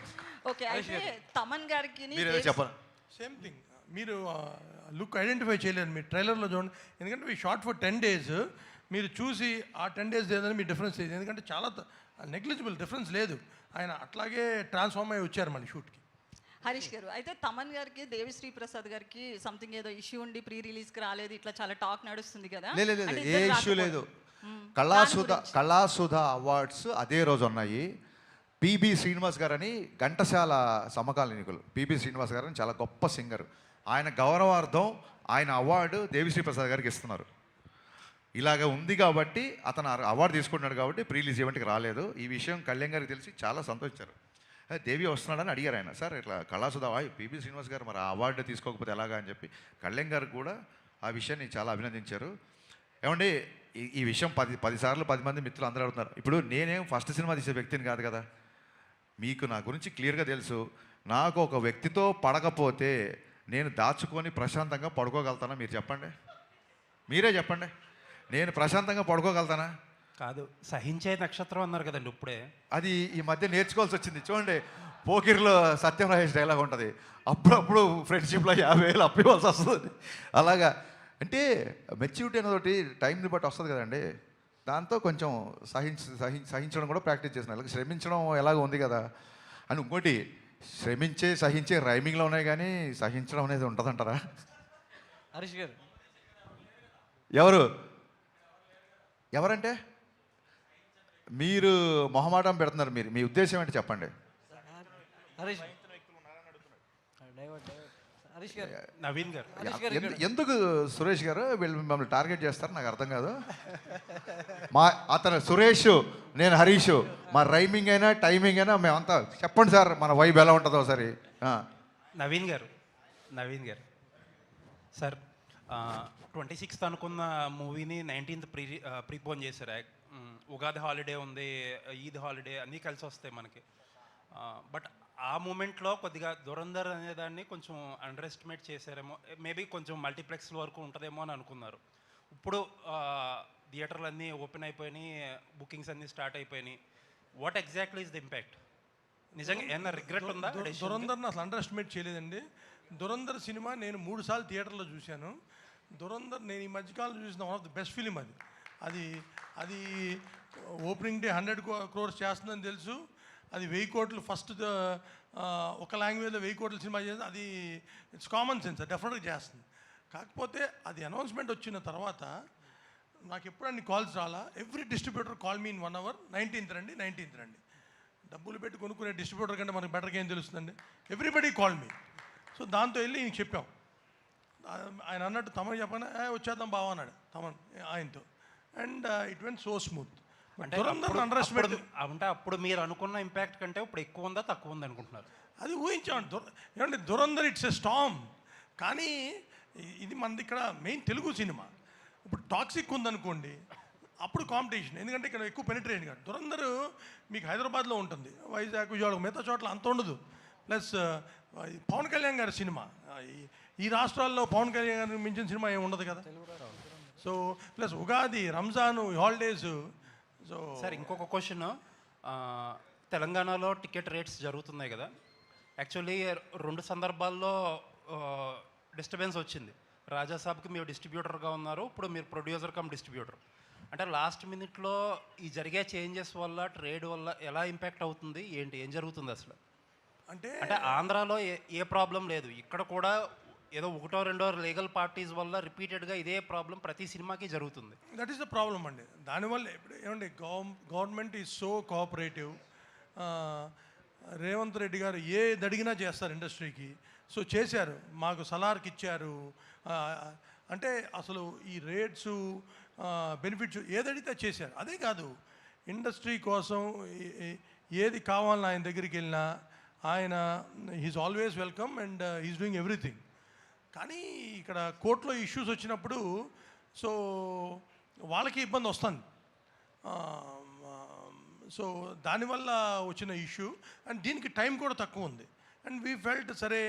ఓకే, అయితే తమన్ గారికి మీరు చెప్పాలి. సేమ్ థింగ్, మీరు లుక్ ఐడెంటిఫై చేయలేరు మీరు ట్రైలర్లో చూడండి. ఎందుకంటే ఈ షార్ట్ ఫర్ 10 days మీరు చూసి ఆ 10 days ఏదైనా మీ డిఫరెన్స్ లేదు. ఎందుకంటే చాలా నెగ్లిజిబుల్ డిఫరెన్స్ లేదు. ఆయన అట్లాగే ట్రాన్స్ఫార్మ్ అయ్యి వచ్చారు మళ్ళీ షూట్కి. హరీష్ గారు, అయితే తమన్ గారికి దేవిశ్రీ ప్రసాద్ గారికి సంథింగ్ ఏదో ఇష్యూ ఉండి ప్రీ రిలీజ్కి రాలేదు, ఇట్లా చాలా టాక్ నడుస్తుంది కదా? లేదు, ఏ ఇష్యూ లేదు. కళాసుధ అవార్డ్స్ అదే రోజు ఉన్నాయి. పిబి శ్రీనివాస్ గారని ఘంటసాల సమకాలీనికులు, పిబి శ్రీనివాస్ గారని చాలా గొప్ప సింగర్. ఆయన గౌరవార్థం ఆయన అవార్డు దేవిశ్రీ ప్రసాద్ గారికి ఇస్తున్నారు. ఇలాగ ఉంది కాబట్టి అతను అవార్డు తీసుకుంటున్నాడు కాబట్టి ప్రీ రిలీజ్ ఈవెంట్కి రాలేదు. ఈ విషయం కళ్యాణ్ గారికి తెలిసి చాలా సంతోషించారు. దేవి వస్తున్నాడని అడిగారు ఆయన. సార్ ఇట్లా కళాసుధ పిబి శ్రీనివాస్ గారు మరి ఆ అవార్డు తీసుకోకపోతే ఎలాగా అని చెప్పి కళ్యాణ్ గారు కూడా ఆ విషయాన్ని చాలా అభినందించారు. ఏమండి, ఈ విషయం 10 సార్లు 10 మంది మిత్రులు అందరూ అడుగుతున్నారు. ఇప్పుడు నేనేం ఫస్ట్ సినిమా తీసే వ్యక్తిని కాదు కదా, మీకు నా గురించి క్లియర్గా తెలుసు. నాకు ఒక వ్యక్తితో పడకపోతే నేను దాచుకొని ప్రశాంతంగా పడుకోగలుగుతానా? మీరు చెప్పండి, మీరే చెప్పండి. నేను ప్రశాంతంగా పడుకోగలుగుతానా? కాదు, సహించే నక్షత్రం అన్నారు కదండి ఇప్పుడే. అది ఈ మధ్య నేర్చుకోవాల్సి వచ్చింది. చూడండి, పోకిర్లో సత్యం రాజేష్ డైలాగ్ ఉంటుంది, అప్పుడప్పుడు ఫ్రెండ్షిప్లో 50,000 అప్పు ఇవ్వాల్సి వస్తుంది. అలాగా అంటే మెచ్యూరిటీ అనేది టైంని బట్టి వస్తుంది కదండి. దాంతో కొంచెం సహించడం కూడా ప్రాక్టీస్ చేస్తున్నాను. అలాగే శ్రమించడం ఎలాగో ఉంది కదా అని. ఇంకోటి, సహించే రైమింగ్లో ఉన్నాయి కానీ సహించడం అనేది ఉంటుందంటారా? హరీష్ గారు ఎవరంటే మీరు మొహమాటం పెడుతున్నారు. మీ ఉద్దేశం ఏంటి చెప్పండి. నవీన్ గారు, ఎందుకు సురేష్ గారు వీళ్ళు మిమ్మల్ని టార్గెట్ చేస్తారు నాకు అర్థం కాదు. అతను సురేష్, నేను హరీష్, మా రైమింగ్ అయినా టైమింగ్ అయినా మేమంతా చెప్పండి సార్, మన వైబ్ ఎలా ఉంటుందో ఒకసారి. నవీన్ గారు సార్, 26th అనుకున్న మూవీని 19th ప్రీపోన్ చేశారు. ఉగాది హాలిడే ఉంది, ఈద్ హాలిడే అన్నీ కలిసి వస్తాయి మనకి. బట్ ఆ మూమెంట్లో కొద్దిగా దురంధర్ అనేదాన్ని కొంచెం అండర్ ఎస్టిమేట్ చేశారేమో. మేబీ కొంచెం మల్టీప్లెక్స్ వరకు ఉంటుందేమో అని అనుకున్నారు. ఇప్పుడు థియేటర్లు అన్నీ ఓపెన్ అయిపోయినాయి, బుకింగ్స్ అన్నీ స్టార్ట్ అయిపోయినాయి. What exactly is the impact? నిజంగా ఏమన్నా రిగ్రెట్ ఉందా? దురంధర్ని అసలు అండర్ ఎస్టిమేట్ చేయలేదండి. దురంధర్ సినిమా నేను 3 సార్లు థియేటర్లో చూశాను. దురంధర్ నేను ఈ మధ్యకాలంలో చూసిన one of the best film. అది ఓపెనింగ్ డే 100 crores చేస్తుందని తెలుసు. అది 1000 కోట్లు ఫస్ట్ ఒక లాంగ్వేజ్లో 1000 కోట్ల సినిమా చేస్తుంది. అది ఇట్స్ కామన్ సెన్స్, డెఫినెట్గా చేస్తుంది. కాకపోతే అది అనౌన్స్మెంట్ వచ్చిన తర్వాత నాకు ఎప్పుడు అన్ని కాల్స్ రాలా. Every distributor call me in 1 hour, 19th రండి. డబ్బులు పెట్టి కొనుక్కునే డిస్ట్రిబ్యూటర్ కంటే మనకు బెటర్గా ఏం తెలుస్తుందండి. Everybody call me. సో దాంతో వెళ్ళి ఇంక చెప్పాం. ఆయన అన్నట్టు తమన్ చెప్పగానే వచ్చేద్దాం బావ అన్నాడు తమన్ ఆయనతో. And it went so smooth. అంటే అప్పుడు మీరు అనుకున్న ఇంపాక్ట్ కంటే ఇప్పుడు ఎక్కువ ఉందా తక్కువ ఉంది అనుకుంటున్నారు? అది ఊహించామండి. ఏమంటే దురంధర్ ఇట్స్ ఎ స్టామ్. కానీ ఇది మనది ఇక్కడ మెయిన్ తెలుగు సినిమా. ఇప్పుడు టాక్సిక్ ఉందనుకోండి, అప్పుడు కాంపిటీషన్. ఎందుకంటే ఇక్కడ ఎక్కువ పెనిట్రేషన్ కాదు. దురంధర్ మీకు హైదరాబాద్లో ఉంటుంది, వైజాగ్, విజయవాడ, మిగతా చోట్ల అంత ఉండదు. ప్లస్ పవన్ కళ్యాణ్ గారి సినిమా, ఈ రాష్ట్రాల్లో పవన్ కళ్యాణ్ గారిని మించిన సినిమా ఏమి ఉండదు కదా. So plus Ugadi, Ramzan, holidays. So sir ఇంకొక క్వశ్చన్, తెలంగాణలో టికెట్ రేట్స్ జరుగుతున్నాయి కదా. యాక్చువల్లీ 2 సందర్భాల్లో డిస్టర్బెన్స్ వచ్చింది. రాజాసాబ్కి మీరు డిస్ట్రిబ్యూటర్గా ఉన్నారు, ఇప్పుడు మీరు ప్రొడ్యూసర్ కమ్ డిస్ట్రిబ్యూటర్. అంటే లాస్ట్ మినిట్లో ఈ జరిగే చేంజెస్ వల్ల, ట్రేడ్ వల్ల ఎలా ఇంపాక్ట్ అవుతుంది, ఏం జరుగుతుంది అసలు? అంటే అంటే ఆంధ్రాలో ఏ ప్రాబ్లం లేదు, ఇక్కడ కూడా ఏదో ఒకటో రెండో లీగల్ పార్టీస్ వల్ల రిపీటెడ్గా ఇదే ప్రాబ్లం ప్రతి సినిమాకి జరుగుతుంది. దట్ ఈస్ ద ప్రాబ్లం అండి. దానివల్ల ఇప్పుడు ఏమండి government is so cooperative. Revanth Reddy గారు ఏది అడిగినా చేస్తారు ఇండస్ట్రీకి. సో చేశారు, మాకు సలార్కి ఇచ్చారు. అంటే అసలు ఈ రేట్స్ బెనిఫిట్స్ ఏదడిగితే చేశారు. అదే కాదు, ఇండస్ట్రీ కోసం ఏది కావాలని ఆయన దగ్గరికి వెళ్ళినా ఆయన he's always welcome and he's doing everything. కానీ ఇక్కడ కోర్టులో ఇష్యూస్ వచ్చినప్పుడు సో వాళ్ళకి ఇబ్బంది వస్తుంది. సో దానివల్ల వచ్చిన ఇష్యూ అండ్ దీనికి టైం కూడా తక్కువ ఉంది. అండ్ వీ ఫెల్ట్ సరే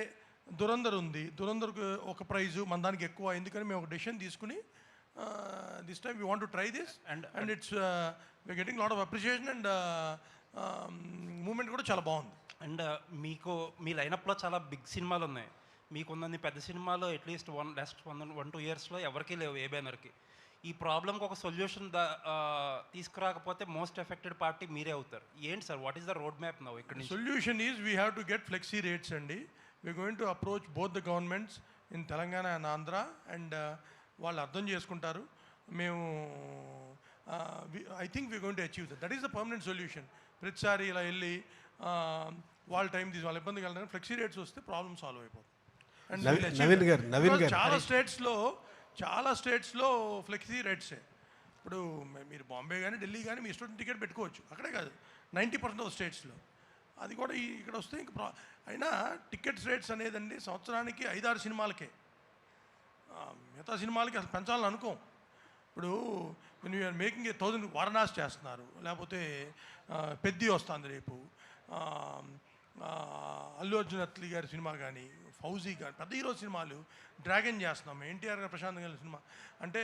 దురంధర్ ఉంది, దురంధర్కి ఒక ప్రైజు మన దానికి ఎక్కువ, ఎందుకని మేము ఒక డెసిషన్ తీసుకుని this time we want to try this and it's we are getting lot of appreciation and moment కూడా చాలా బాగుంది. అండ్ మీకు మీ లైనప్లో చాలా బిగ్ సినిమాలు ఉన్నాయి, మీకున్నన్ని పెద్ద సినిమాలు అట్లీస్ట్ లాస్ట్ 1-2 ఇయర్స్లో ఎవరికీ లేవు ఏ బ్యానర్కి. ఈ ప్రాబ్లంకి ఒక సొల్యూషన్ తీసుకురాకపోతే మోస్ట్ ఎఫెక్టెడ్ పార్టీ మీరే అవుతారు. ఏంటి sir, what is the road map now ఇక్కడ నుంచి? Solution is we have to get flexi rates అండి. We're going to approach both the governments in Telangana and Andhra and వాళ్ళు అర్థం చేసుకుంటారు. మేము I think we going to achieve that is the permanent solution. ప్రతిసారి ఇలా వెళ్ళి వాళ్ళ టైం తీసి వాళ్ళ ఇబ్బంది కలగడానికి ఫ్లెక్సీ రేట్స్ వస్తే ప్రాబ్లమ్ సాల్వ్ అయిపోతుంది. చాలా స్టేట్స్లో ఫ్లెక్సీ రేట్సే. ఇప్పుడు మీరు బాంబే కానీ ఢిల్లీ కానీ మీ ఇష్టం టికెట్ పెట్టుకోవచ్చు, అక్కడే కాదు 90% ఆఫ్ స్టేట్స్లో. అది కూడా ఇక్కడ వస్తే ఇంక అయినా టికెట్స్ రేట్స్ అనేదండి సంవత్సరానికి 5-6 సినిమాలకే, మిగతా సినిమాలకి అసలు పెంచాలని అనుకోం. ఇప్పుడు యూఆర్ మేకింగ్ 1000 వారణాసి చేస్తున్నారు, లేకపోతే పెద్ది వస్తుంది రేపు, అల్లు అర్జున్ అత్లీ గారి సినిమా కానీ ఫౌజీ కానీ పెద్ద హీరో సినిమాలు డ్రాగన్ చేస్తున్నాం, ఎన్టీఆర్ గారు ప్రశాంత్ గారి సినిమా అంటే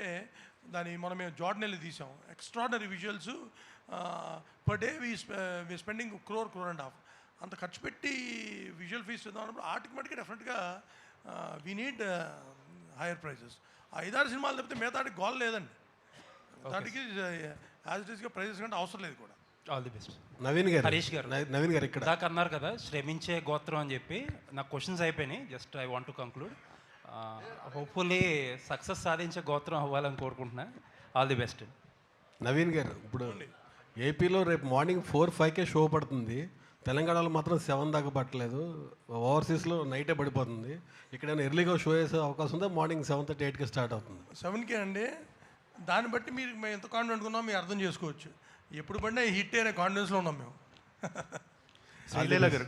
మనం మేము జార్డన్ వెళ్ళి తీసాం. Extraordinary visuals, per day we spending crore and half. అంత ఖర్చు పెట్టి విజువల్ ఫీస్ ఇద్దాం అన్నప్పుడు ఆటోమేటిక్గా డెఫినెట్గా వీ నీడ్ హైయర్ ప్రైజెస్. 5-6 సినిమాలు తప్పితే మిగతాటికి గోల్ లేదండి. దానికి యాజ్ ఇట్ ఈస్గా ప్రైజెస్ కంటే అవసరం లేదు కూడా. All the best. నవీన్ గారు, హరీష్ గారు, నవీన్ గారు ఇక్కడ దాకా అన్నారు కదా శ్రమించే గోత్రం అని చెప్పి. నాకు క్వశ్చన్స్ అయిపోయినాయి, just I want to conclude. Hopefully success సాధించే గోత్రం అవ్వాలని కోరుకుంటున్నా. All the best. నవీన్ గారు, ఇప్పుడు ఏపీలో రేపు మార్నింగ్ 4-5కే షో పడుతుంది, తెలంగాణలో మాత్రం 7 దాకా పట్టలేదు, ఓవర్సీస్లో నైటే పడిపోతుంది. ఇక్కడైనా ఎర్లీగా షో వేసే అవకాశం ఉందా? మార్నింగ్ 7:30-8కి స్టార్ట్ అవుతుంది. 7కే అండి. దాన్ని బట్టి మీరు మేము ఎంత కాన్ఫిడెంట్ ఉన్నామో మీరు అర్థం చేసుకోవచ్చు. ఎప్పుడు పడినా హిట్ అనే కాన్ఫిడెన్స్లో ఉన్నాం మేము. శ్రీలీల గారు,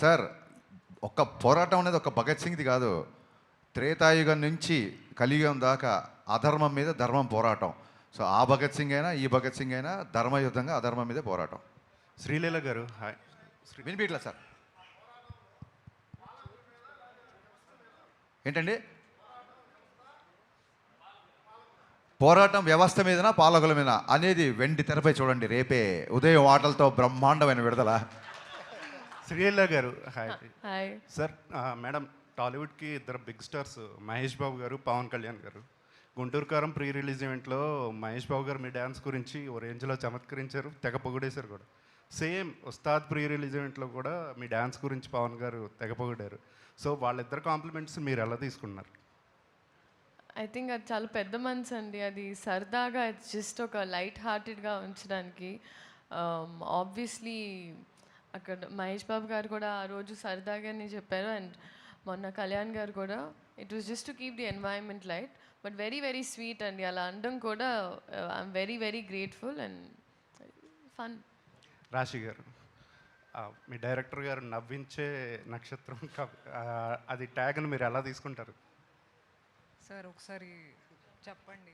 సార్ ఒక్క పోరాటం అనేది ఒక భగత్ సింగ్ది కాదు. త్రేతాయుగం నుంచి కలియుగం దాకా అధర్మం మీద ధర్మం పోరాటం. సో ఆ భగత్ సింగ్ అయినా ఈ భగత్ సింగ్ అయినా ధర్మయుద్ధంగా అధర్మం మీదే పోరాటం. శ్రీలీల గారు, హాయ్. వినిపించట్లా సార్? ఏంటండి? పోరాటం వ్యవస్థ మీదనా పాలకుల మీద అనేది వెండి తెరపై చూడండి రేపే ఉదయం ఆటలతో బ్రహ్మాండమైన విడుదల. శ్రీలీల గారు, హాయ్. Hi sir. మేడం, టాలీవుడ్కి 2 బిగ్ స్టార్స్ మహేష్ బాబు గారు, పవన్ కళ్యాణ్ గారు. గుంటూరు కారం ప్రీ రిలీజ్ ఈవెంట్లో మహేష్ బాబు గారు మీ డ్యాన్స్ గురించి ఓ రేంజ్లో చమత్కరించారు, తెగ పొగిడేశారు కూడా. సేమ్ ఉస్తాద్ ప్రీ రిలీజ్ ఈవెంట్లో కూడా మీ డ్యాన్స్ గురించి పవన్ గారు తెగ పొగిడారు. సో వాళ్ళిద్దరు కాంప్లిమెంట్స్ మీరు ఎలా తీసుకున్నారు? ఐ థింక్ అది చాలా పెద్ద మనసు అండి. అది సరదాగా ఇట్స్ జస్ట్ ఒక లైట్ హార్టెడ్గా ఉంచడానికి. ఆబ్వియస్లీ అక్కడ మహేష్ బాబు గారు కూడా ఆ రోజు సరదాగానే చెప్పారు, అండ్ మొన్న కళ్యాణ్ గారు కూడా. It was just to keep the environment light, but very very sweet అండి. అలా అనడం కూడా I'm very very grateful and fun. రాశి గారు, మీ డైరెక్టర్ గారు నవ్వించే నక్షత్రం అది ట్యాగ్ని మీరు ఎలా తీసుకుంటారు? సార్ ఒకసారి చెప్పండి.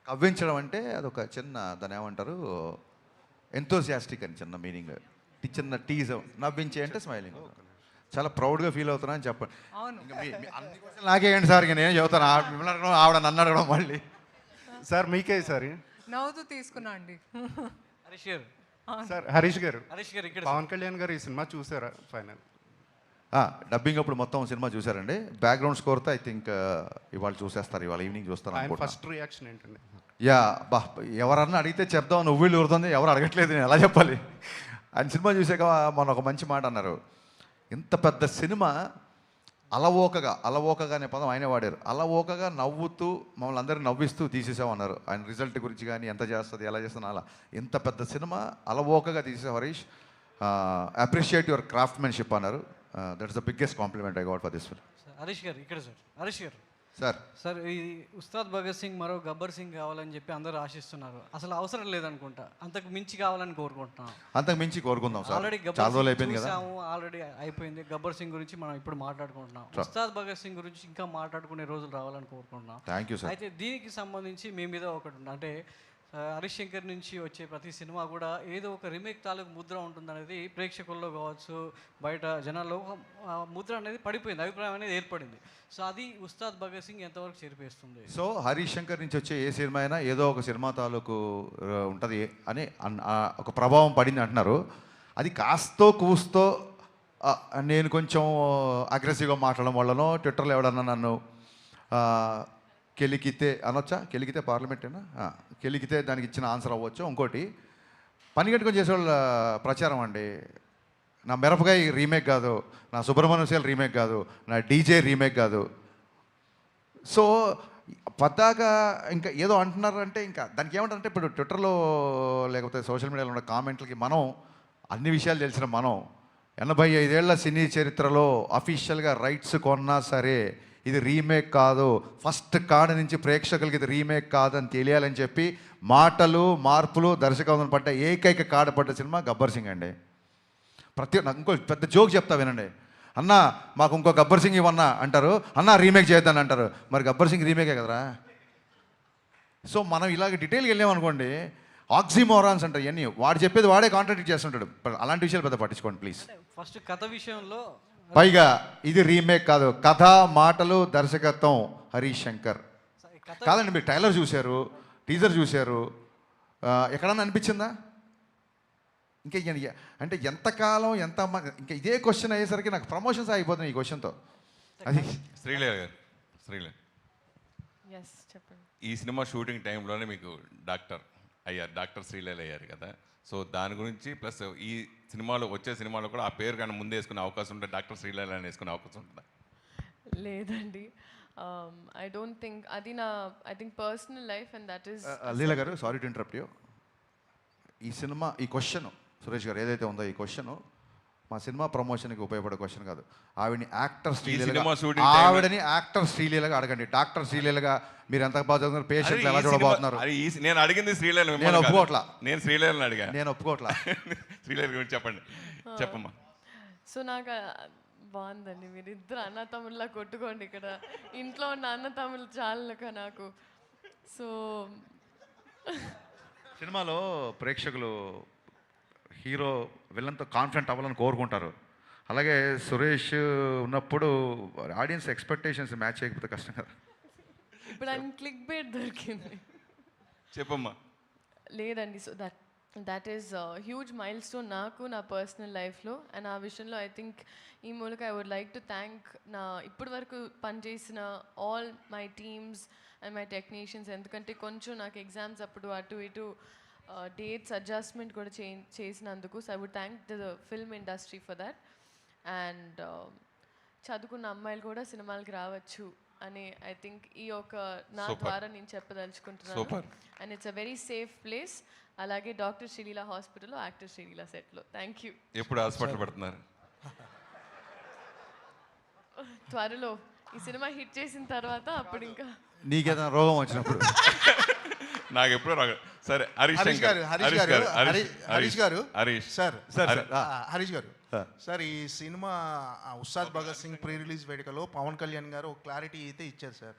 కవ్వించడం అంటే అదొక చిన్న దాని ఏమంటారు ఎంతోసియాస్టిక్ అని చిన్న మీనింగ్, చిన్న టీజం. నవ్వించే అంటే స్మైలింగ్. చాలా ప్రౌడ్గా ఫీల్ అవుతున్నా అని చెప్పండి. నాకే ఏంటి సార్, ఇక నేను చెబుతాను. మిమ్మల్ని అడగడం, ఆవిడ నన్ను అడగడం మళ్ళీ. సార్ మీకే సార్ నవ్వుతూ తీసుకున్నా అండి. హరీష్ గారు, సార్ హరీష్ గారు, హరీష్ గారు ఇక్కడ పవన్ కళ్యాణ్ గారు ఈ సినిమా చూసారా? ఫైనల్ డబ్బింగ్ అప్పుడు మొత్తం సినిమా చూసారండి. బ్యాక్గ్రౌండ్ స్కోర్తో ఐ థింక్ ఇవాళ చూసేస్తారు, ఇవాళ ఈవినింగ్ చూస్తారు ఆయన అనుకుంటున్నా. ఫస్ట్ రియాక్షన్ ఏంటండి? యా బా, ఎవరన్నా అడిగితే చెప్దాం, నువ్వు ఊరుతుంది, ఎవరు అడగట్లేదు, నేను ఎలా చెప్పాలి. ఆయన సినిమా చూసాక మొన్న ఒక మంచి మాట అన్నారు, ఇంత పెద్ద సినిమా అలవోకగా అనే పదం ఆయనే వాడారు. అలవోకగా నవ్వుతూ మమ్మల్ని అందరినీ నవ్విస్తూ తీసేసామన్నారు. ఆయన రిజల్ట్ గురించి కానీ ఎంత చేస్తుంది ఎలా చేస్తుంది అలా. ఇంత పెద్ద సినిమా అలవోకగా తీసేసావు హరీష్, అప్రిషియేట్ యువర్ క్రాఫ్ట్మెన్షిప్ అన్నారు. That's the biggest compliment I got for this film. Harish గారు ఇక్కడ సార్, హరీష్ గారు సార్ సార్, ఈ ఉస్తాద్ భగత్ సింగ్ మరో గబ్బర్ సింగ్ కావాలని చెప్పి అందరూ ఆశిస్తున్నారు. అసలు అవసరం లేదనుకుంటా, అంతకు మించి కావాలని కోరుకుంటున్నాం. అంతకు మించి కోరుకుందాం సార్, ఆల్రెడీ చాలా రోజులు అయిపోయింది కదా. ఆల్రెడీ అయిపోయింది. గబ్బర్ సింగ్ గురించి మనం ఇప్పుడు మాట్లాడుకుంటున్నాం. ఉస్తాద్ భగత్ సింగ్ గురించి ఇంకా మాట్లాడుకునే రోజులు రావాలని కోరుకుంటున్నాం. Thank you sir. అయితే దీనికి సంబంధించి మీ మీద ఒకటి ఉంది, అంటే హరీష్ శంకర్ నుంచి వచ్చే ప్రతి సినిమా కూడా ఏదో ఒక రీమేక్ తాలూకు ముద్ర ఉంటుందనేది ప్రేక్షకుల్లో కావచ్చు, బయట జనాల్లో ముద్ర అనేది పడిపోయింది, అభిప్రాయం అనేది ఏర్పడింది. సో అది ఉస్తాద్ భగత్ సింగ్ ఎంతవరకు చేరిపేస్తుంది? సో హరీష్ శంకర్ నుంచి వచ్చే ఏ సినిమా అయినా ఏదో ఒక సినిమా తాలూకు ఉంటుంది అని ఒక ప్రభావం పడింది అంటున్నారు. అది కాస్తో కూస్తో నేను కొంచెం అగ్రెసివ్గా మాట్లాడడం వల్లనో, ట్విట్టర్లో ఎవడన్నా నన్ను కెలికితే అనొచ్చా, కెలికితే పార్లమెంటేనా, కెలికితే దానికి ఇచ్చిన ఆన్సర్ అవ్వచ్చు. ఇంకోటి పని కట్టుకొని చేసేవాళ్ళ ప్రచారం అండి, నా మిరపకాయ రీమేక్ కాదు, నా సుబ్రహ్మణ్యం శైల్ రీమేక్ కాదు, నా డీజే రీమేక్ కాదు. సో పద్దాగా ఇంకా ఏదో అంటున్నారంటే ఇంకా దానికి ఏమంటారంటే, ఇప్పుడు ట్విట్టర్లో లేకపోతే సోషల్ మీడియాలో ఉన్న కామెంట్లకి మనం అన్ని విషయాలు తెలిసిన మనం 85 ఏళ్ల సినీ చరిత్రలో అఫీషియల్గా రైట్స్ కొన్నా సరే ఇది రీమేక్ కాదు, ఫస్ట్ కాడ నుంచి ప్రేక్షకులకి ఇది రీమేక్ కాదు అని తెలియాలని చెప్పి మాటలు మార్పులు దర్శకత్వం పడ్డ ఏకైక కాడ పడ్డ సినిమా గబ్బర్ సింగ్ అండి. నాకు ఇంకో పెద్ద జోక్ చెప్తా వినండి. అన్న మాకు ఇంకో గబ్బర్ సింగ్ ఇవన్నా అంటారు, అన్న రీమేక్ చేద్దాని అంటారు. మరి గబ్బర్ సింగ్ రీమేకే కదరా. సో మనం ఇలాగ డీటెయిల్గా వెళ్ళామనుకోండి, ఆక్సిమోరాన్స్ అంటారు ఇవన్నీ, వాడు చెప్పేది వాడే కాంట్రాడిక్ట్ చేస్తుంటాడు. అలాంటి విషయాలు పెద్ద పట్టించుకోండి ప్లీజ్. ఫస్ట్ కథ విషయంలో పైగా ఇది రీమేక్ కాదు, కథ మాటలు దర్శకత్వం హరీష్ శంకర్. కాదండి, మీరు ట్రైలర్ చూశారు, టీజర్ చూశారు, ఎక్కడన్నా అనిపించిందా? ఇంకా అంటే ఎంతకాలం ఎంత ఇంకా ఇదే క్వశ్చన్ అయ్యేసరికి నాకు ప్రమోషన్స్ అయిపోతున్నాయి ఈ క్వశ్చన్తో. అది శ్రీలేఖ గారు, శ్రీలేఖ చెప్పండి. ఈ సినిమా షూటింగ్ టైంలోనే మీకు డాక్టర్ శ్రీలేఖ అయ్యారు కదా, సో దాని గురించి ప్లస్ ఈ సినిమాలో వచ్చే సినిమాలో కూడా ఆ పేరు కానీ ముందే వేసుకునే అవకాశం ఉంటే డాక్టర్ శ్రీలేఖ అని వేసుకునే అవకాశం ఉంటుందా? లేదండి, ఐ డోంట్ థింక్ అది నా personal life and that is. Leela గారు, సారీ టు ఇంటరప్ట్ యూ. ఈ సినిమా ఈ క్వశ్చన్ సురేష్ గారు ఏదైతే ఉందో ఈ క్వశ్చన్ మా సినిమా ప్రమోషన్కి ఉపయోగపడే క్వశ్చన్ కాదు. ఆవిడని యాక్టర్ శ్రీలీలగా అడగండి. డాక్టర్ శ్రీలీలగా మీరు ఎంత బాగా చదువుతున్నారు, పేషెంట్లు ఎలా చూడబోతున్నారు. నేను అడిగింది శ్రీలేఖ, నేను ఒప్పుకోవట్లా. నేను శ్రీలేఖని అడిగా, నేను ఒప్పుకోవట్లా. శ్రీలేఖ గురించి చెప్పండి, చెప్పమ్మా. సో నాకు బాగుందండి, మీరు ఇద్దరు అన్న తమ్ముళ్ళ కొట్టుకోండి, ఇక్కడ ఇంట్లో ఉన్న అన్న తమ్ముళ్ళు చాలా నాకు. సో సినిమాలో ప్రేక్షకులు హీరో విలన్తో కాన్ఫిడెంట్ అవ్వాలని కోరుకుంటారు. అలాగే సురేష్ ఉన్నప్పుడు ఆడియన్స్ ఎక్స్పెక్టేషన్స్ మ్యాచ్ చేయకపోతే కష్టం కదా. ఇప్పుడు ఆయన క్లిక్ బేట్ దొరికింది, చెప్పమ్మా. లేదండి, so that is huge mile stone నాకు నా పర్సనల్ లైఫ్లో. అండ్ ఆ విషయంలో ఐ థింక్ ఈ మూలక I would like to thank నా ఇప్పటి వరకు పనిచేసిన all my teams and my technicians. ఎందుకంటే కొంచెం నాకు ఎగ్జామ్స్ అప్పుడు అటు ఇటు డేట్స్ అడ్జస్ట్మెంట్ కూడా చేసినందుకు. So I would thank the film industry for that. And చదువుకున్న అమ్మాయిలు కూడా సినిమాలకి రావచ్చు అని ఐ థింక్ ఈ ఒక నా ద్వారా నేను చెప్పదలుచుకుంటున్నాను. And it's a very safe place. అలాగే డాక్టర్ శ్రీలీల హాస్పిటల్లో యాక్టర్ శ్రీలీల సెట్లో. Thank you. ఎప్పుడు హాస్పిటల్ పెడుతున్నారు? త్వరలో ఈ సినిమా హిట్ చేసిన తర్వాత అప్పుడు ఇంకా నీకేదైనా రోగం వచ్చినప్పుడు నాకు ఎప్పుడు రాదు. సరే హరీష్ గారు సార్, ఈ cinema Ustaad Bhagat Singh pre release వేడుకలో పవన్ కళ్యాణ్ గారు ఒక క్లారిటీ అయితే ఇచ్చారు సార్.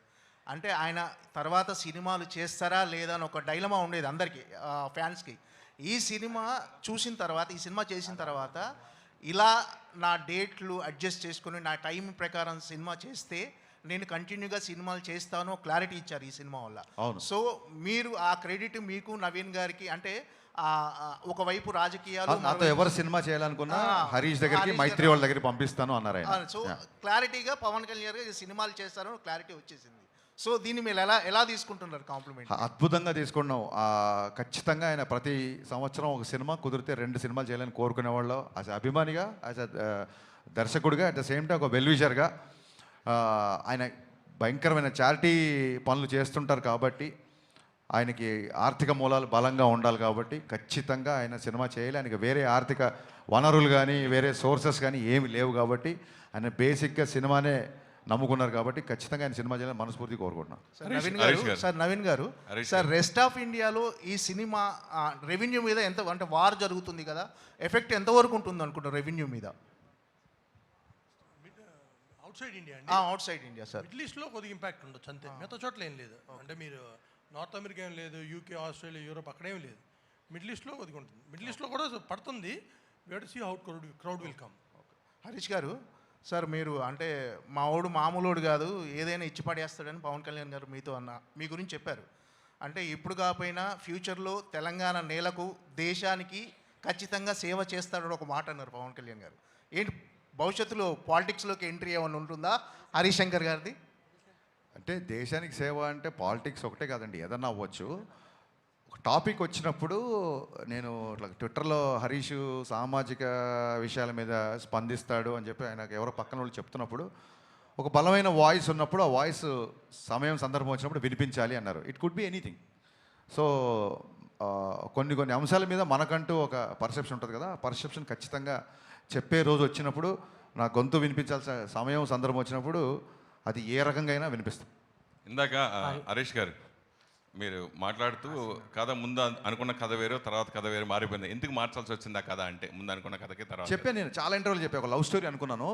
అంటే ఆయన తర్వాత సినిమాలు చేస్తారా లేదా అని ఒక డైలమా ఉండేది అందరికీ, ఫ్యాన్స్కి. ఈ సినిమా చూసిన తర్వాత, ఈ సినిమా చేసిన తర్వాత ఇలా నా డేట్లు అడ్జస్ట్ చేసుకుని నా టైం ప్రకారం సినిమా చేస్తే నేను కంటిన్యూగా సినిమాలు చేస్తాను క్లారిటీ ఇచ్చారు ఈ సినిమా వల్ల. సో మీరు ఆ క్రెడిట్ మీకు నవీన్ గారికి, అంటే ఒకవైపు రాజకీయాలు నాతో మరోవైపు- ఎవరు సినిమా చేయాలనుకున్నా హరీష్ దగ్గరికి హరీష్ మైత్రి వాళ్ళ దగ్గరికి పంపిస్తాను అన్నారు ఆయన. So Yeah. క్లారిటీగా పవన్ కళ్యాణ్ గారు సినిమాలు చేస్తారని క్లారిటీ వచ్చేసింది. సో దీన్ని మీరు ఎలా తీసుకుంటున్నారు కాంప్లిమెంట్? అద్భుతంగా తీసుకున్నాం. ఖచ్చితంగా ఆయన ప్రతి సంవత్సరం ఒక సినిమా కుదిరితే 2 సినిమాలు చేయాలని కోరుకునేవాళ్ళు. యాజ్ అభిమానిగా, యాజ్ దర్శకుడిగా, అట్ ద సేమ్ టైం ఒక వెల్విషర్గా ఆయన భయంకరమైన చారిటీ పనులు చేస్తుంటారు కాబట్టి, ఆయనకి ఆర్థిక మూలాలు బలంగా ఉండాలి కాబట్టి ఖచ్చితంగా ఆయన సినిమా చేయాలి. ఆయనకి వేరే ఆర్థిక వనరులు కానీ వేరే సోర్సెస్ కానీ ఏమి లేవు కాబట్టి ఆయన బేసిక్గా సినిమానే నమ్ముకున్నారు కాబట్టి ఖచ్చితంగా ఆయన సినిమా చేయాలని మనస్ఫూర్తిగా కోరుకుంటున్నాం. నవీన్ గారు సార్ రెస్ట్ ఆఫ్ ఇండియాలో ఈ సినిమా రెవెన్యూ మీద ఎంత, అంటే వార్ జరుగుతుంది కదా, ఎఫెక్ట్ ఎంతవరకు ఉంటుంది అనుకుంటారు రెవెన్యూ మీద? Outside India outside India sir. Middle ఈస్ట్లో కొద్దిగా ఇంపాక్ట్ ఉండొచ్చు అంతే, మిగతా చోట్ల ఏం లేదు. అంటే మీరు నార్త్ అమెరికా ఏం లేదు, యూకే, ఆస్ట్రేలియా, యూరోప్ అక్కడేం లేదు. మిడిల్ ఈస్ట్లో కొద్దిగా ఉంటుంది. మిడిల్ ఈస్ట్లో కూడా పడుతుంది. We have to see how crowd will come. Harish గారు సార్, మీరు అంటే మావాడు మామూలుడు కాదు, ఏదైనా ఇచ్చి పడేస్తాడని పవన్ కళ్యాణ్ గారు మీతో మీ గురించి చెప్పారు. అంటే ఇప్పుడు కాకపోయినా ఫ్యూచర్లో తెలంగాణ నేలకు, దేశానికి ఖచ్చితంగా సేవ చేస్తాడని ఒక మాట అన్నారు పవన్ కళ్యాణ్ గారు. ఏంటి భవిష్యత్తులో పాలిటిక్స్లోకి ఎంట్రీ ఏమైనా ఉంటుందా హరీష్ శంకర్ గారిది? అంటే దేశానికి సేవ అంటే పాలిటిక్స్ ఒకటే కాదండి, ఏదన్నా అవ్వచ్చు. ఒక టాపిక్ వచ్చినప్పుడు నేను ఇట్లా ట్విట్టర్లో హరీష్ సామాజిక విషయాల మీద స్పందిస్తాడు అని చెప్పి ఆయనకు ఎవరో పక్కన వాళ్ళు చెప్తున్నప్పుడు ఒక బలమైన వాయిస్ ఉన్నప్పుడు ఆ వాయిస్ సమయం సందర్భం వచ్చినప్పుడు వినిపించాలి అన్నారు. It could be anything. So కొన్ని అంశాల మీద మనకంటూ ఒక పర్సెప్షన్ ఉంటుంది కదా, ఆ పర్సెప్షన్ ఖచ్చితంగా చెప్పే రోజు వచ్చినప్పుడు, నా గొంతు వినిపించాల్సిన సమయం సందర్భం వచ్చినప్పుడు అది ఏ రకంగా అయినా వినిపిస్తుంది. ఇందాక హరీష్ గారు మీరు మాట్లాడుతూ కథ ముందు అనుకున్న కథ వేరు, తర్వాత కథ వేరు మారిపోయింది. ఎందుకు మార్చాల్సి వచ్చింది ఆ కథ అంటే? ముందు అనుకున్న కథకి తర్వాత చెప్పాను నేను చాలా ఇంటర్వ్యూలు చెప్పాను. ఒక లవ్ స్టోరీ అనుకున్నాను,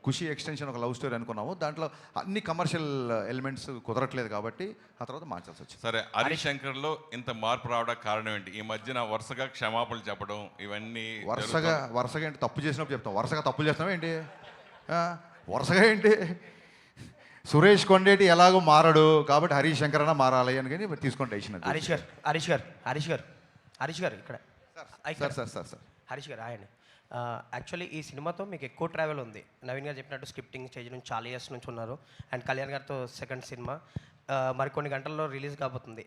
ఖుషి ఎక్స్టెన్షన్ ఒక లవ్ స్టోరీ అనుకున్నాము. దాంట్లో అన్ని కమర్షియల్ ఎలిమెంట్స్ కుదరట్లేదు కాబట్టి ఆ తర్వాత మార్చాల్సి వచ్చింది. సరే, హరీష్ శంకర్లో ఇంత మార్పు రావడానికి కారణం ఏంటి? ఈ మధ్యన వరుసగా క్షమాపణలు చెప్పడం ఇవన్నీ వరుసగా ఏంటి? తప్పు చేసినప్పుడు చెప్తాం. వరుసగా తప్పులు చేస్తాం ఏంటి? వరుసగా ఏంటి? సురేష్ కొండేటి ఎలాగో మారడు కాబట్టి హరీష్ శంకర్ అన్న మారాలి అని కానీ తీసుకొని డెసిషన్. హరీష్ గారు ఇక్కడ సార్ హరీష్ గారు ఆయన యాక్చువల్లీ ఈ సినిమాతో మీకు ఎక్కువ ట్రావెల్ ఉంది. నవీన్ గారు చెప్పినట్టు స్క్రిప్టింగ్ స్టేజ్ నుంచి చాలా ఇయర్స్ నుంచి ఉన్నారు. అండ్ కళ్యాణ్ గారితో సెకండ్ సినిమా మరికొన్ని గంటల్లో రిలీజ్ కాబోతుంది.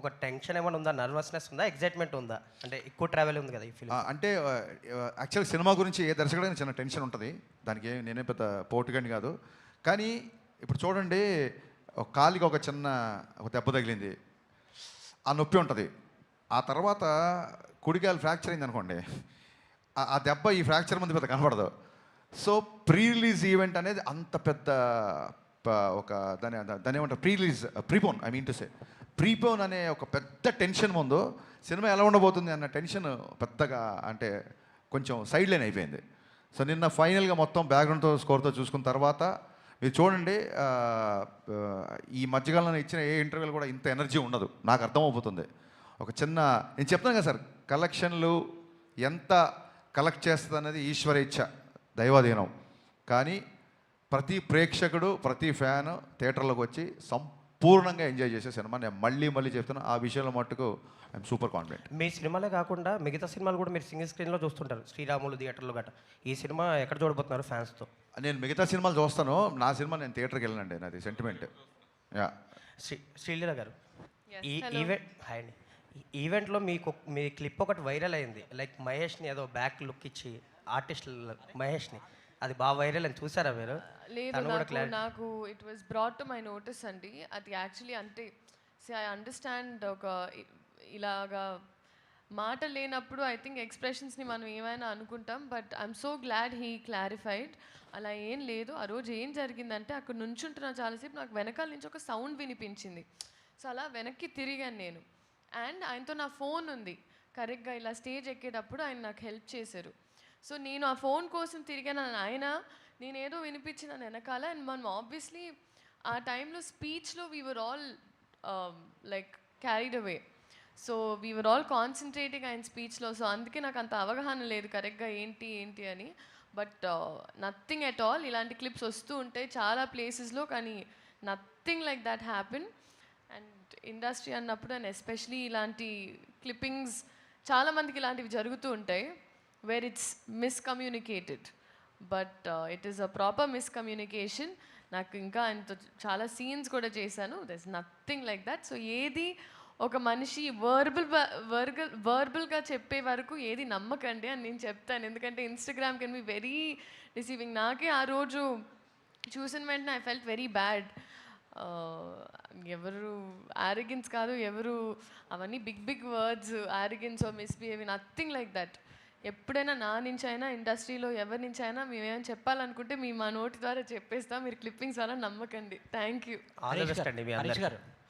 ఒక టెన్షన్ ఏమైనా ఉందా, నర్వస్నెస్ ఉందా, ఎగ్జైట్మెంట్ ఉందా? అంటే ఎక్కువ ట్రావెల్ ఉంది కదా ఈ ఫిల్మ్. అంటే యాక్చువల్ సినిమా గురించి ఏ దర్శకుడైనా చిన్న టెన్షన్ ఉంటుంది. దానికి నేనే పెద్ద పోటుగాని కాదు. కానీ ఇప్పుడు చూడండి, ఒక కాలికి ఒక దెబ్బ తగిలింది, ఆ నొప్పి ఉంటుంది. ఆ తర్వాత కుడికాయలు ఫ్రాక్చర్ అయింది అనుకోండి, ఆ దెబ్బ ఈ ఫ్రాక్చర్ ముందు పెద్ద కనపడదు. సో ప్రీ రిలీజ్ ఈవెంట్ అనేది అంత పెద్ద ఒక దాని ఏమంటారు, ప్రీపోన్ అనే ఒక పెద్ద టెన్షన్ ముందు సినిమా ఎలా ఉండబోతుంది అన్న టెన్షన్ పెద్దగా అంటే కొంచెం సైడ్ లైన్ అయిపోయింది. సో నిన్న ఫైనల్గా మొత్తం బ్యాక్గ్రౌండ్తో స్కోర్తో చూసుకున్న తర్వాత మీరు చూడండి, ఈ మధ్యకాలంలో ఇచ్చిన ఏ ఇంటర్వ్యూలు కూడా ఇంత ఎనర్జీ ఉండదు. నాకు అర్థమైపోతుంది. ఒక నేను చెప్తాను కదా సార్, కలెక్షన్లు ఎంత కలెక్ట్ చేస్తుంది అనేది ఈశ్వర ఇచ్ఛ, దైవాధీనం. కానీ ప్రతి ప్రేక్షకుడు, ప్రతి ఫ్యాన్ థియేటర్లోకి వచ్చి సంపూర్ణంగా ఎంజాయ్ చేసే సినిమా. నేను మళ్ళీ చెప్తున్నా, ఆ విషయంలో మట్టుకు ఐఎమ్ సూపర్ కాన్ఫిడెంట్. మీ సినిమాలే కాకుండా మిగతా సినిమాలు కూడా మీరు సింగిల్ స్క్రీన్లో చూస్తుంటారు, శ్రీరాములు థియేటర్లో గట్రా. ఈ సినిమా ఎక్కడ చూడబోతున్నారు ఫ్యాన్స్తో? నేను మిగతా సినిమాలు చూస్తాను, నా సినిమా నేను థియేటర్కి వెళ్ళనండి, నాది సెంటిమెంట్. శ్రీలీల గారు, ఈ ఈవెంట్లో మీ క్లిప్ ఒకటి వైరల్ అయింది. లైక్ మహేష్ని ఏదో బ్యాక్ లుక్ ఇచ్చి ఆర్టిస్ట్ మహేష్ని, అది బాగా వైరల్ అని చూసారా మీరు? లేదు, నాకు it was brought to my notice అండి. అది యాక్చువల్లీ అంటే ఐ అండర్స్టాండ్, ఒక ఇలాగా మాట లేనప్పుడు ఐ థింక్ ఎక్స్ప్రెషన్స్ని మనం ఏమైనా అనుకుంటాం. But I'm so glad he clarified. అలా ఏం లేదు. ఆ రోజు ఏం జరిగిందంటే, అక్కడ నుంచుంటున్నా చాలాసేపు, నాకు వెనకాల నుంచి ఒక సౌండ్ వినిపించింది. సో అలా వెనక్కి తిరిగాను నేను. అండ్ ఆయనతో నా ఫోన్ ఉంది. కరెక్ట్గా ఇలా స్టేజ్ ఎక్కేటప్పుడు ఆయన నాకు హెల్ప్ చేశారు. సో నేను ఆ ఫోన్ కోసం తిరిగాను. ఆయన నేనేదో వినిపించిన వెనకాల. అండ్ మనం ఆబ్వియస్లీ ఆ టైంలో స్పీచ్లో we were all like carried away. So we were all concentrating ఆయన స్పీచ్లో. సో అందుకే నాకు అంత అవగాహన లేదు కరెక్ట్గా ఏంటి అని. But nothing at all. ఇలాంటి క్లిప్స్ వస్తూ ఉంటాయి చాలా ప్లేసెస్లో, కానీ nothing like that happen. And industry అన్నప్పుడు, అండ్ ఎస్పెషలీ ఇలాంటి క్లిప్పింగ్స్ చాలామందికి ఇలాంటివి జరుగుతూ ఉంటాయి where it's miscommunicated, but it is a proper miscommunication. నాకు ఇంకా ఆయనతో చాలా సీన్స్ కూడా చేశాను, there is nothing like that. So ఏది ఒక మనిషి వర్బల్గా చెప్పే వరకు ఏది నమ్మకండి అని నేను చెప్తాను, ఎందుకంటే Instagram can be very receiving. నాకే ఆ రోజు చూసిన వెంటనే ఐ ఫెల్ట్ వెరీ బ్యాడ్. ఎవరు ఆరోగెన్స్ కాదు, ఎవరు అవన్నీ big big words, arrogance or misbehaving, nothing like that. ఎప్పుడైనా నా నుంచి అయినా ఇండస్ట్రీలో ఎవరి నుంచి అయినా మేమేమైనా చెప్పాలనుకుంటే మేము మా నోటి ద్వారా చెప్పేస్తాం, మీరు క్లిప్పింగ్స్ అలా నమ్మకండి. Thank you.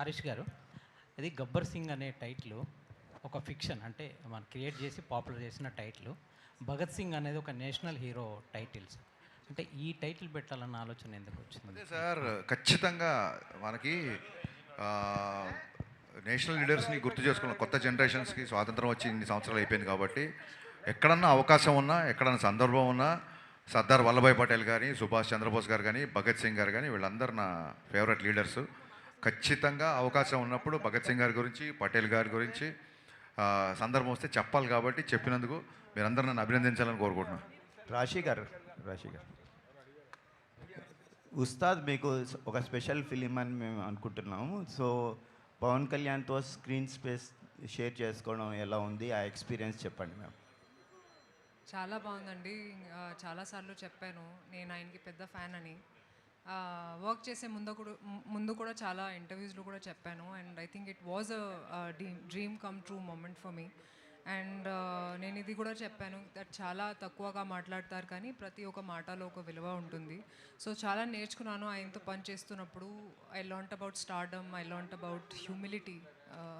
హరీష్ గారు, ఇది గబ్బర్ సింగ్ అనే టైటిల్ ఒక ఫిక్షన్, అంటే మనం క్రియేట్ చేసి పాపులర్ చేసిన టైటిల్. భగత్ సింగ్ అనేది ఒక నేషనల్ హీరో టైటిల్స్, అంటే ఈ టైటిల్ పెట్టాలన్న ఆలోచన ఎందుకు వచ్చింది? సార్ ఖచ్చితంగా మనకి నేషనల్ లీడర్స్ని గుర్తు చేసుకున్న కొత్త జనరేషన్స్కి స్వాతంత్రం వచ్చి ఇన్ని సంవత్సరాలు అయిపోయింది కాబట్టి ఎక్కడన్నా అవకాశం ఉన్నా, ఎక్కడన్నా సందర్భం ఉన్నా సర్దార్ వల్లభాయ్ పటేల్ కానీ, సుభాష్ చంద్రబోస్ గారు కానీ, భగత్ సింగ్ గారు కానీ, వీళ్ళందరూ నా ఫేవరెట్ లీడర్స్. ఖచ్చితంగా అవకాశం ఉన్నప్పుడు భగత్ సింగ్ గారి గురించి, పటేల్ గారి గురించి సందర్భం వస్తే చెప్పాలి కాబట్టి చెప్పినందుకు మీరందరూ నన్ను అభినందించాలని కోరుకుంటున్నాను. రాశి గారు, ఉస్తాద్ మీకు ఒక స్పెషల్ ఫిలిం అని మేము అనుకుంటున్నాము. సో పవన్ కళ్యాణ్తో స్క్రీన్ స్పేస్ షేర్ చేసుకోవడం ఎలా ఉంది, ఆ ఎక్స్పీరియన్స్ చెప్పండి మ్యామ్. చాలా బాగుందండి. చాలాసార్లు చెప్పాను నేను ఆయనకి పెద్ద ఫ్యాన్ అని. వర్క్ చేసే ముందు కూడా చాలా ఇంటర్వ్యూస్లో కూడా చెప్పాను. And I think it was a dream come true moment for me. And నేను ఇది కూడా చెప్పాను దట్ చాలా తక్కువగా మాట్లాడతారు కానీ ప్రతి ఒక్క మాటలో ఒక విలువ ఉంటుంది. సో చాలా నేర్చుకున్నాను ఆయనతో పని చేస్తున్నప్పుడు. I learnt about stardom, I learnt about humility,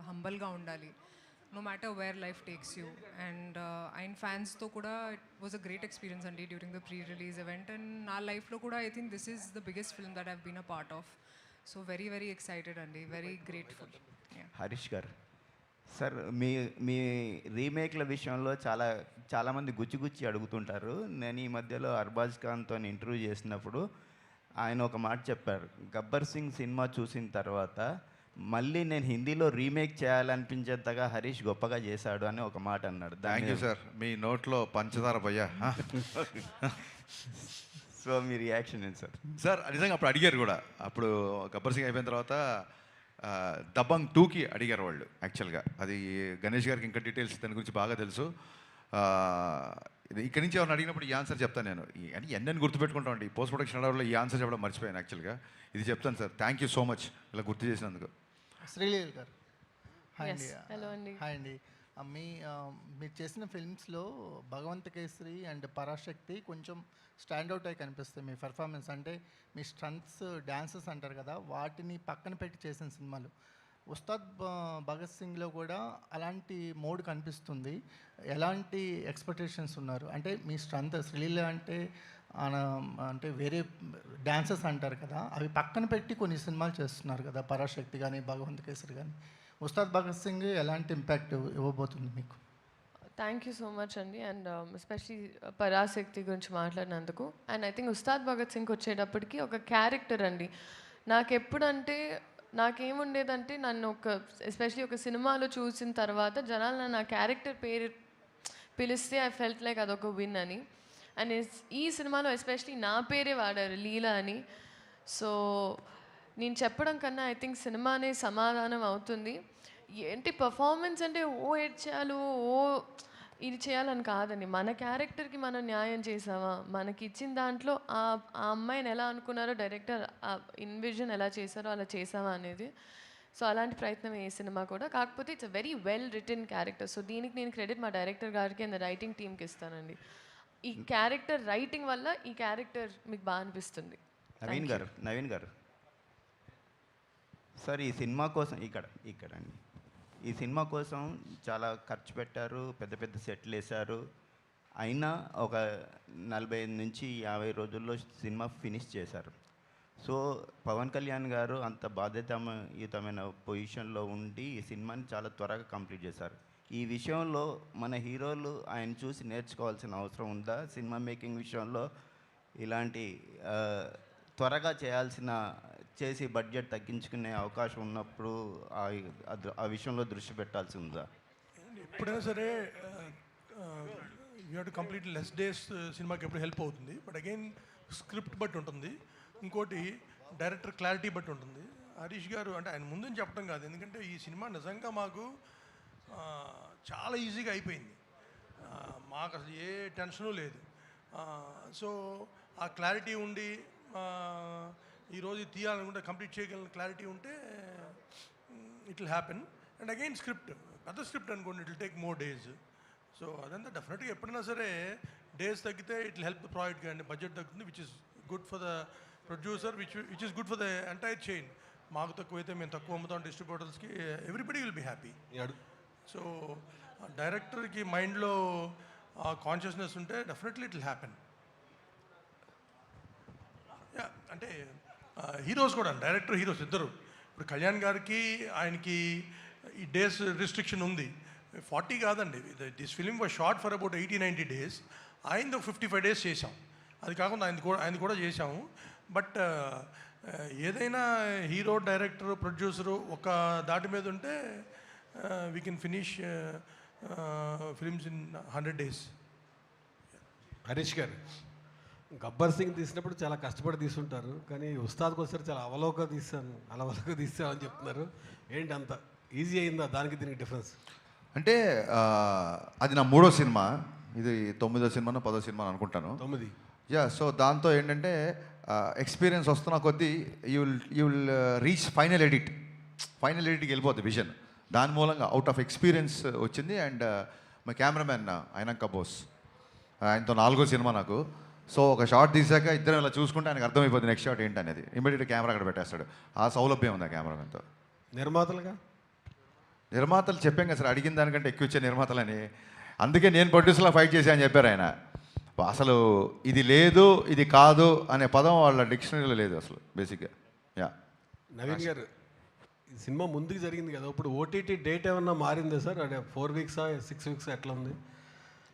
హంబల్గా ఉండాలి no matter where life takes you. And ఆయన ఫ్యాన్స్తో కూడా it was a great experience అండి during the pre release event. And నా లైఫ్లో కూడా I think this is the biggest film that have been a part of. So very very excited అండి, వెరీ గ్రేట్ఫుల్. హరీష్ గారు, సార్ మీ రీమేక్ల విషయంలో చాలామంది గుచ్చి అడుగుతుంటారు. నేను ఈ మధ్యలో అర్బాజ్ ఖాన్తో ఇంటర్వ్యూ చేసినప్పుడు ఆయన ఒక మాట చెప్పారు, గబ్బర్ సింగ్ సినిమా చూసిన తర్వాత మళ్ళీ నేను హిందీలో రీమేక్ చేయాలనిపించేంతగా హరీష్ గొప్పగా చేశాడు అని ఒక మాట అన్నాడు. థ్యాంక్ యూ సార్, మీ నోట్లో పంచదార భయ్యా. సో మీ రియాక్షన్ ఏంటి సార్? సార్ నిజంగా అప్పుడు అడిగారు కూడా, అప్పుడు గబ్బర్ సింగ్ అయిపోయిన తర్వాత దబంగ్ 2కి అడిగారు వాళ్ళు. యాక్చువల్గా అది గణేష్ గారికి ఇంకా డీటెయిల్స్ దాని గురించి బాగా తెలుసు. ఇక్కడి నుంచి ఎవరిని అడిగినప్పుడు ఈ ఆన్సర్ చెప్తాను నేను. అని ఎన్నెన్ని గుర్తుపెట్టుకుంటామండి, పోస్ట్ ప్రొడక్షన్ అడవుల్లో ఈ ఆన్సర్ చెప్పడం మర్చిపోయాను. యాక్చువల్గా ఇది చెప్తాను sir. Thank you so much ఇలా గుర్తు చేసినందుకు. శ్రీలీల గారు, హాయ్ అండి. హలో అండి. హాయ్ అండి. మీరు చేసిన ఫిల్మ్స్లో భగవంత కేసరి అండ్ పరాశక్తి కొంచెం స్టాండ్అవుట్ అయి కనిపిస్తాయి మీ పెర్ఫార్మెన్స్. అంటే మీ స్టంట్స్, డ్యాన్సెస్ అంటారు కదా, వాటిని పక్కన పెట్టి చేసిన సినిమాలు. ఉస్తాద్ భగత్ సింగ్లో కూడా అలాంటి మోడ్ కనిపిస్తుంది. ఎలాంటి ఎక్స్పెక్టేషన్స్ ఉన్నారు? అంటే మీ స్ట్రెంత్ శ్రీలీల అంటే వేరే డాన్సెస్ అంటారు కదా, అవి పక్కన పెట్టి కొన్ని సినిమాలు చేస్తున్నారు కదా, పరాశక్తి కానీ భగవంత్ కేసరి కానీ. ఉస్తాద్ భగత్ సింగ్ ఎలాంటి ఇంపాక్ట్ ఇవ్వబోతుంది మీకు? థ్యాంక్ యూ సో మచ్ అండి. అండ్ ఎస్పెషలీ పరాశక్తి గురించి మాట్లాడినందుకు. And I think Ustaad Bhagat Singh వచ్చేటప్పటికి ఒక క్యారెక్టర్ అండి. నాకెప్పుడంటే నాకేముండేదంటే నన్ను ఎస్పెషలీ ఒక సినిమాలో చూసిన తర్వాత జనాలు నన్ను ఆ క్యారెక్టర్ పేరు పిలిస్తే ఐ ఫెల్ట్ లైక్ అదొక విన్ అని. అండ్ ఈ సినిమాలో ఎస్పెషలీ నా పేరే వాడారు, లీలా అని. సో నేను చెప్పడం కన్నా ఐ థింక్ సినిమానే సమాధానం అవుతుంది. ఏంటి పర్ఫార్మెన్స్ అంటే ఓ ఎడ్ చేయాలి, ఓ ఇది చేయాలని కాదండి. మన క్యారెక్టర్కి మనం న్యాయం చేసామా, మనకి ఇచ్చిన దాంట్లో ఆ అమ్మాయిని ఎలా అనుకున్నారో డైరెక్టర్, ఆ ఇన్విజన్ ఎలా చేశారో అలా చేసామా అనేది. సో అలాంటి ప్రయత్నం ఏ సినిమా కూడా. కాకపోతే it's a very well written character. So దీనికి నేను క్రెడిట్ మా డైరెక్టర్ గారికి అండ్ రైటింగ్ టీమ్కి ఇస్తానండి. ఈ క్యారెక్టర్ రైటింగ్ వల్ల ఈ క్యారెక్టర్ మీకు బాగా అనిపిస్తుంది. నవీన్ గారు సార్, ఈ సినిమా కోసం ఇక్కడ అండి, ఈ సినిమా కోసం చాలా ఖర్చు పెట్టారు, పెద్ద పెద్ద సెట్లు వేశారు. అయినా ఒక 45 నుంచి 50 రోజుల్లో సినిమా ఫినిష్ చేశారు. సో పవన్ కళ్యాణ్ గారు అంత బాధ్యతాయుతమైన పొజిషన్లో ఉండి ఈ సినిమాని చాలా త్వరగా కంప్లీట్ చేశారు. ఈ విషయంలో మన హీరోలు ఆయన చూసి నేర్చుకోవాల్సిన అవసరం ఉందా? సినిమా మేకింగ్ విషయంలో ఇలాంటి త్వరగా చేసి బడ్జెట్ తగ్గించుకునే అవకాశం ఉన్నప్పుడు ఆ విషయంలో దృష్టి పెట్టాల్సి ఉందా? ఎప్పుడైనా సరే you have to complete less days సినిమాకి ఎప్పుడు హెల్ప్ అవుతుంది. బట్ అగైన్ స్క్రిప్ట్ బట్టి ఉంటుంది, ఇంకోటి డైరెక్టర్ క్లారిటీ బట్టి ఉంటుంది. హరీష్ గారు అంటే ఆయన ముందు చెప్పడం కాదు, ఎందుకంటే ఈ సినిమా నిజంగా మాకు చాలా ఈజీగా అయిపోయింది. మాకు అసలు ఏ టెన్షను లేదు. సో ఆ క్లారిటీ ఉండి ఈరోజు తీయాలనుకుంటే కంప్లీట్ చేయగలిగిన క్లారిటీ ఉంటే it will happen. And again script పెద్ద స్క్రిప్ట్ అనుకోండి, it will take more days. So అదంతా డెఫినెట్గా ఎప్పుడైనా సరే డేస్ తగ్గితే it will help the project, కానీ బడ్జెట్ తగ్గుతుంది, which is good for the producer, which is good for the entire chain. మాకు తక్కువైతే మేము తక్కువ అమ్ముతాం డిస్ట్రిబ్యూటర్స్కి, everybody will be happy. So డైరెక్టర్కి మైండ్లో కాన్షియస్నెస్ ఉంటే డెఫినెట్లీ ఇట్ విల్ హ్యాపెన్. అంటే హీరోస్ కూడా, డైరెక్టర్ హీరోస్ ఇద్దరు. ఇప్పుడు కళ్యాణ్ గారికి ఆయనకి ఈ డేస్ రిస్ట్రిక్షన్ ఉంది, 40 కాదండి. This film was short for about 80-90 days. ఆయనది ఒక 55 days చేసాం. అది కాకుండా ఆయన కూడా చేసాము. బట్ ఏదైనా హీరో, డైరెక్టర్, ప్రొడ్యూసరు ఒక దాటి మీద ఉంటే we can finish films in 100 days. Harish గారు, గబ్బర్ సింగ్ తీసినప్పుడు చాలా కష్టపడి తీసుంటారు, కానీ ఉస్తాద్కి వచ్చారు చాలా అలవోక తీసాను అని చెప్తున్నారు. ఏంటి అంత ఈజీ అయిందా దానికి దీనికి డిఫరెన్స్? అంటే అది నా 3వ సినిమా, ఇది 9వ సినిమానో 10వ సినిమా అనుకుంటాను. 9. యా, సో దాంతో ఏంటంటే ఎక్స్పీరియన్స్ వస్తున్న కొద్దీ యూ విల్ రీచ్ ఫైనల్ ఎడిట్కి వెళ్ళిపోతుంది విజన్. దాని మూలంగా అవుట్ ఆఫ్ ఎక్స్పీరియన్స్ వచ్చింది. అండ్ మా కెమెరామెన్ అయినాక బోస్, ఆయనతో 4వ సినిమా నాకు. సో ఒక షార్ట్ తీసాక ఇద్దరం ఇలా చూసుకుంటే ఆయనకు అర్థమైపోతుంది నెక్స్ట్ షాట్ ఏంటనేది. ఇమీడియట్ కెమెరా అక్కడ పెట్టేస్తాడు. ఆ సౌలభ్యం ఉంది ఆ కెమెరామెన్తో. నిర్మాతలు చెప్పాం కదా సార్, అడిగిన దానికంటే ఎక్కువ ఇచ్చే నిర్మాతలని. అందుకే నేను ప్రొడ్యూసర్లా ఫైట్ చేశా అని చెప్పారు ఆయన. అసలు ఇది లేదు, ఇది కాదు అనే పదం వాళ్ళ డిక్షనరీలో లేదు అసలు బేసిక్గా. యా, నవీన్ గారు, ఈ సినిమా ముందుకు జరిగింది కదా, ఇప్పుడు ఓటీటీ డేట్ ఏమన్నా మారిందా సార్? అంటే 4 weeks 6 weeks ఎట్లా ఉంది?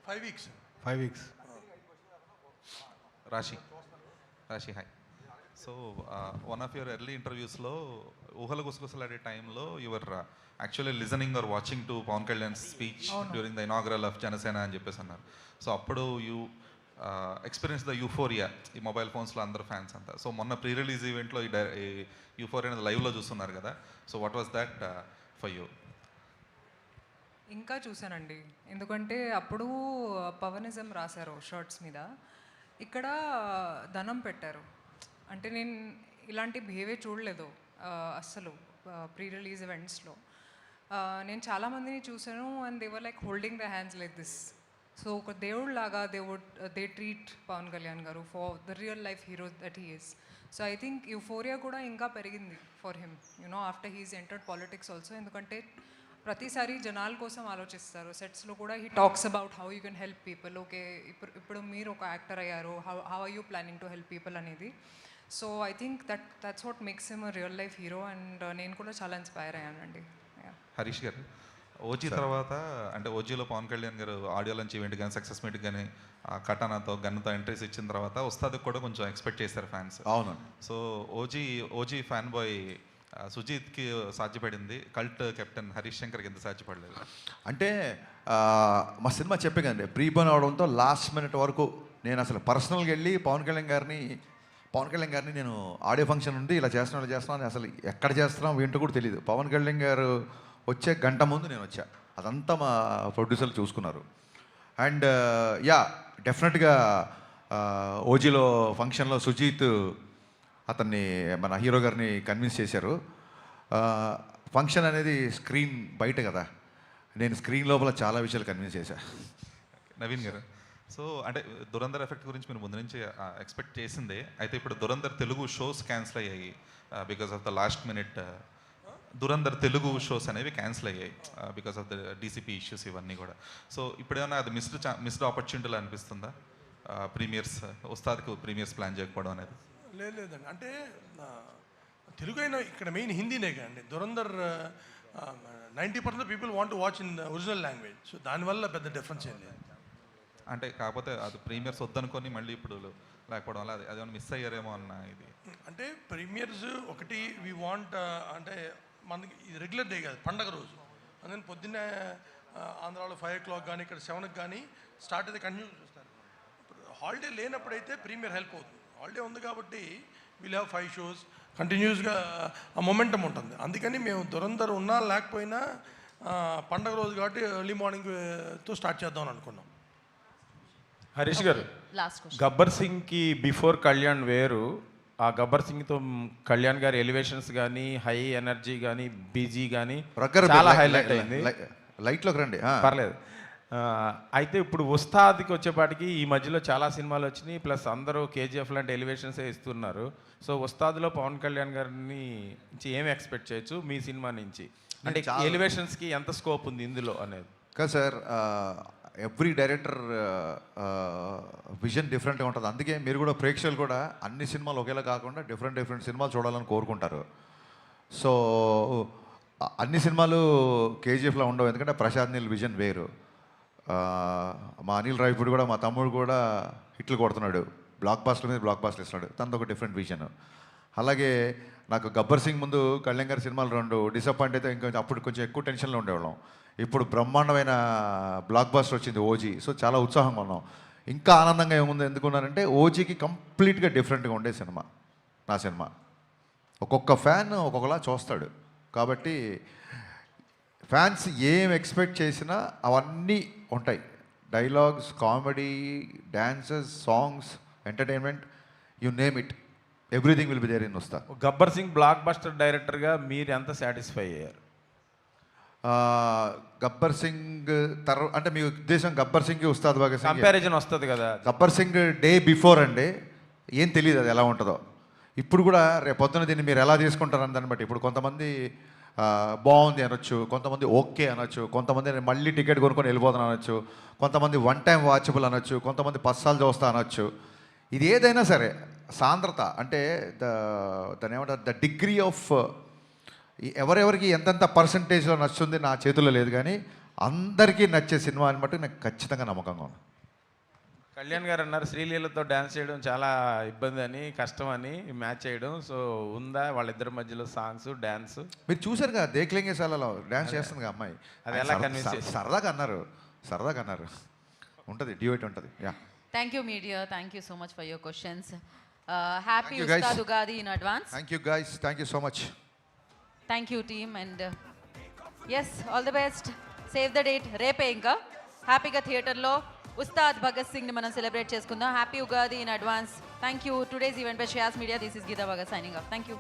5 weeks. 5 weeks. Rashi hi. So one of your early ఇంటర్వ్యూస్లో ఊహల గుసగుసలాడే టైంలో your actually listening or watching to Pawan Kalyan speech during the inaugural of Janasena అని చెప్పేసి అన్నారు. సో అప్పుడు యూ ఎక్స్పీరియన్స్ ద యూఫోరియా, ఈ మొబైల్ ఫోన్స్లో అందరు ఫ్యాన్స్ అంతా. సో మొన్న ప్రీ రిలీజ్ ఈవెంట్లో ఈ యూఫోరియా అనేది లైవ్లో చూస్తున్నారు కదా. So what was that for you? ఇంకా చూశానండి, ఎందుకంటే అప్పుడు పవనిజం రాశారు షర్ట్స్ మీద, ఇక్కడ ధనం పెట్టారు. అంటే నేను ఇలాంటి బిహేవియర్ చూడలేదు అస్సలు ప్రీ రిలీజ్ ఈవెంట్స్లో. నేను చాలామందిని చూసాను and they were like holding the hands like this. So ఒక దేవుడు లాగా దే ట్రీట్ పవన్ కళ్యాణ్ గారు for the real life hero that he is. So I think euphoria కూడా ఇంకా పెరిగింది for him, you know after he's entered politics also. ఎందుకంటే ప్రతిసారి జనాల కోసం ఆలోచిస్తారు. సెట్స్లో కూడా he talks about how you can help people. Okay, ఇప్పుడు మీరు ఒక యాక్టర్ అయ్యారు, how are you planning to help people అనేది. So I think that's what makes him a real life hero. And నేను కూడా చాలా ఇన్స్పైర్ అయ్యానండి. హరీష్ గారు, ఓజీ తర్వాత అంటే ఓజీలో పవన్ కళ్యాణ్ గారు ఆడియో లంచ్ ఈవెంట్ కానీ సక్సెస్ మీట్ కానీ కటానాతో గన్నుతో ఎంట్రీస్ ఇచ్చిన తర్వాత ఉస్తాద్కి కూడా కొంచెం ఎక్స్పెక్ట్ చేశారు ఫ్యాన్స్. అవును. సో ఓజీ ఫ్యాన్ బాయ్ సుజీత్కి సాధ్యపడింది, కల్ట్ కెప్టెన్ హరీష్ శంకర్కి ఎంత సాధ్యపడలేదు? అంటే మా సినిమా చెప్పే కదండి, ప్రీపోన్ అవడంతో లాస్ట్ మినిట్ వరకు నేను అసలు పర్సనల్గా వెళ్ళి పవన్ కళ్యాణ్ గారిని నేను ఆడియో ఫంక్షన్ ఉంది ఇలా చేస్తున్నాను అసలు ఎక్కడ చేస్తున్నాం ఏంటో కూడా తెలియదు. పవన్ కళ్యాణ్ గారు వచ్చే గంట ముందు నేను వచ్చా. అదంతా మా ప్రొడ్యూసర్లు చూసుకున్నారు. అండ్ యా, డెఫినెట్గా ఓజీలో ఫంక్షన్లో సుజీత్ అతన్ని మన హీరో గారిని కన్విన్స్ చేశారు. ఫంక్షన్ అనేది స్క్రీన్ బయట కదా, నేను స్క్రీన్ లోపల చాలా విషయాలు కన్విన్స్ చేశాను. నవీన్ గారు, సో అంటే దురంధర్ ఎఫెక్ట్ గురించి మీరు ముందు నుంచి ఎక్స్పెక్ట్ చేసిందే. అయితే ఇప్పుడు దురంధర్ తెలుగు షోస్ క్యాన్సిల్ అయ్యాయి because of the last minute. Dhurandhar Telugu shows అనేవి క్యాన్సిల్ అయ్యాయి because of the DCP issues ఇవన్నీ కూడా. సో ఇప్పుడేమన్నా అది మిస్డ్ ఆపర్చునిటీలు అనిపిస్తుందా ప్రీమియర్స్, ఉస్తాద్కి ప్రీమియర్స్ ప్లాన్ చేయకపోవడం అనేది? లేదండి, అంటే తెలుగు అయినా ఇక్కడ మెయిన్ హిందీనే కదండి. Dhurandhar 90% people want to watch in original language. So దానివల్ల పెద్ద డిఫరెన్స్ ఏం లేదు. అంటే కాకపోతే అది ప్రీమియర్స్ వద్దనుకొని మళ్ళీ ఇప్పుడు లేకపోవడం వల్ల అదేమన్నా మిస్ అయ్యారేమో అన్న ఇది. అంటే ప్రీమియర్స్ ఒకటి వీ వాంట్, అంటే మనకి ఇది రెగ్యులర్ డే కాదు, పండగ రోజు. అందుకని పొద్దున్నే ఆంధ్రాలో 5 o'clock కానీ ఇక్కడ 7కి కానీ స్టార్ట్ అయితే కంటిన్యూ చూస్తారు. హాలిడే లేనప్పుడైతే ప్రీమియర్ హెల్ప్ అవుతుంది. హాలిడే ఉంది కాబట్టి వీల్ హ్యావ్ 5 shows కంటిన్యూస్గా ఆ మొమెంటం ఉంటుంది. అందుకని మేము దురంధర్ ఉన్నా లేకపోయినా పండగ రోజు కాబట్టి ఎర్లీ మార్నింగ్తో స్టార్ట్ చేద్దామని అనుకున్నాం. హరీష్ గారు, లాస్ట్ క్వశ్చన్. గబ్బర్ సింగ్కి బిఫోర్ కళ్యాణ్ వేరు, ఆ గబ్బర్ సింగ్తో కళ్యాణ్ గారి ఎలివేషన్స్ కానీ హై ఎనర్జీ కానీ బీజీ కానీ చాలా హైలైట్ అయింది. లైట్లోకి రండి. పర్లేదు. అయితే ఇప్పుడు ఉస్తాద్కి వచ్చేపాటికి ఈ మధ్యలో చాలా సినిమాలు వచ్చినాయి, ప్లస్ అందరూ కేజీఎఫ్ లాంటి ఎలివేషన్సే ఇస్తున్నారు. సో ఉస్తాద్లో పవన్ కళ్యాణ్ గారిని నుంచి ఏమి ఎక్స్పెక్ట్ చేయొచ్చు మీ సినిమా నుంచి? అంటే ఎలివేషన్స్కి ఎంత స్కోప్ ఉంది ఇందులో అనేది? కదా సార్, ఎవ్రీ డైరెక్టర్ విజన్ డిఫరెంట్గా ఉంటుంది. అందుకే మీరు కూడా ప్రేక్షకులు కూడా అన్ని సినిమాలు ఒకేలా కాకుండా డిఫరెంట్ సినిమాలు చూడాలని కోరుకుంటారు. సో అన్ని సినిమాలు కేజీఎఫ్లో ఉండవు, ఎందుకంటే ప్రశాంత్ నీల్ విజన్ వేరు. మా అనిల్ రావిపూడి కూడా, మా తమ్ముడు కూడా హిట్లు కొడుతున్నాడు, బ్లాక్ బాస్టర్ మీద బ్లాక్ బాస్టర్ ఇస్తున్నాడు, తనది ఒక డిఫరెంట్ విజన్. అలాగే నాకు గబ్బర్ సింగ్ ముందు కళ్యాణ్ గారి సినిమాలు 2 డిసప్పాయింట్ అయితే ఇంకా అప్పుడు కొంచెం ఎక్కువ టెన్షన్లో ఉండేవాళ్ళం. ఇప్పుడు బ్రహ్మాండమైన బ్లాక్ బాస్టర్ వచ్చింది ఓజీ. సో చాలా ఉత్సాహంగా ఉన్నాం. ఇంకా ఆనందంగా ఏముంది ఎందుకున్నానంటే ఓజీకి కంప్లీట్గా డిఫరెంట్గా ఉండే సినిమా నా సినిమా. ఒక్కొక్క ఫ్యాన్ ఒక్కొక్కలా చూస్తాడు. కాబట్టి ఫ్యాన్స్ ఏం ఎక్స్పెక్ట్ చేసినా అవన్నీ ఉంటాయి. Dialogues, comedy, dances, songs, entertainment, you name it, everything will be there in Ustaad. Gabbar Singh blockbuster డైరెక్టర్గా మీరు ఎంత సాటిస్ఫై అయ్యారు? గబ్బర్ సింగ్ అంటే మీ ఉద్దేశం గబ్బర్ సింగ్ ఉస్తాద్ భగత్ సింగ్ కంపారిజన్ వస్తుంది కదా? గబ్బర్ సింగ్ డే బిఫోర్ అండి ఏం తెలియదు అది ఎలా ఉంటుందో. ఇప్పుడు కూడా రేపు పొద్దున దీన్ని మీరు ఎలా తీసుకుంటారని దాన్ని బట్టి ఇప్పుడు కొంతమంది బాగుంది అనొచ్చు, కొంతమంది ఓకే అనొచ్చు, కొంతమంది మళ్ళీ టికెట్ కొనుక్కొని వెళ్ళిపోతాను అనొచ్చు, కొంతమంది 1 time వాచబుల్ అనొచ్చు, కొంతమంది 10 సార్లు చూస్తా అనొచ్చు. ఇది ఏదైనా సరే సాంద్రత అంటే దాని ఏమంటారు, ద డిగ్రీ ఆఫ్ ఎవరెవరికి ఎంతెంత పర్సంటేజ్లో నచ్చుంది నా చేతుల్లో లేదు, కానీ అందరికీ నచ్చే సినిమా అని బట్టి నాకు ఖచ్చితంగా నమ్మకంగా ఉంది. కళ్యాణ్ గారు అన్నారు శ్రీలీలతో డ్యాన్స్ చేయడం చాలా ఇబ్బంది అని, కష్టం అని మ్యాచ్ చేయడం. సో ఉందా వాళ్ళిద్దరి మధ్యలో సాంగ్స్ డ్యాన్స్? మీరు చూసారు కదా దేక్లేంగే సాలలో డ్యాన్స్ చేస్తుంది కదా అమ్మాయి. అది ఎలా కన్విన్స్ సరదాగా అన్నారు ఉంటుంది, డ్యూయట్ ఉంటుంది. Yeah, thank you media, thank you so much for your questions. Happy Ustaad Ugadi in advance. Thank you guys, thank you so much. Thank you team and yes all the best. Save the date రేపే ఇంకా హ్యాపీగా థియేటర్లో ఉస్తాద్ భగత్ సింగ్ని మనం సెలబ్రేట్ చేసుకుందాం. Happy Ugadi in advance. Thank you. Today's event by Shreyas Media. This is Geetha Bhagat signing off. Thank you.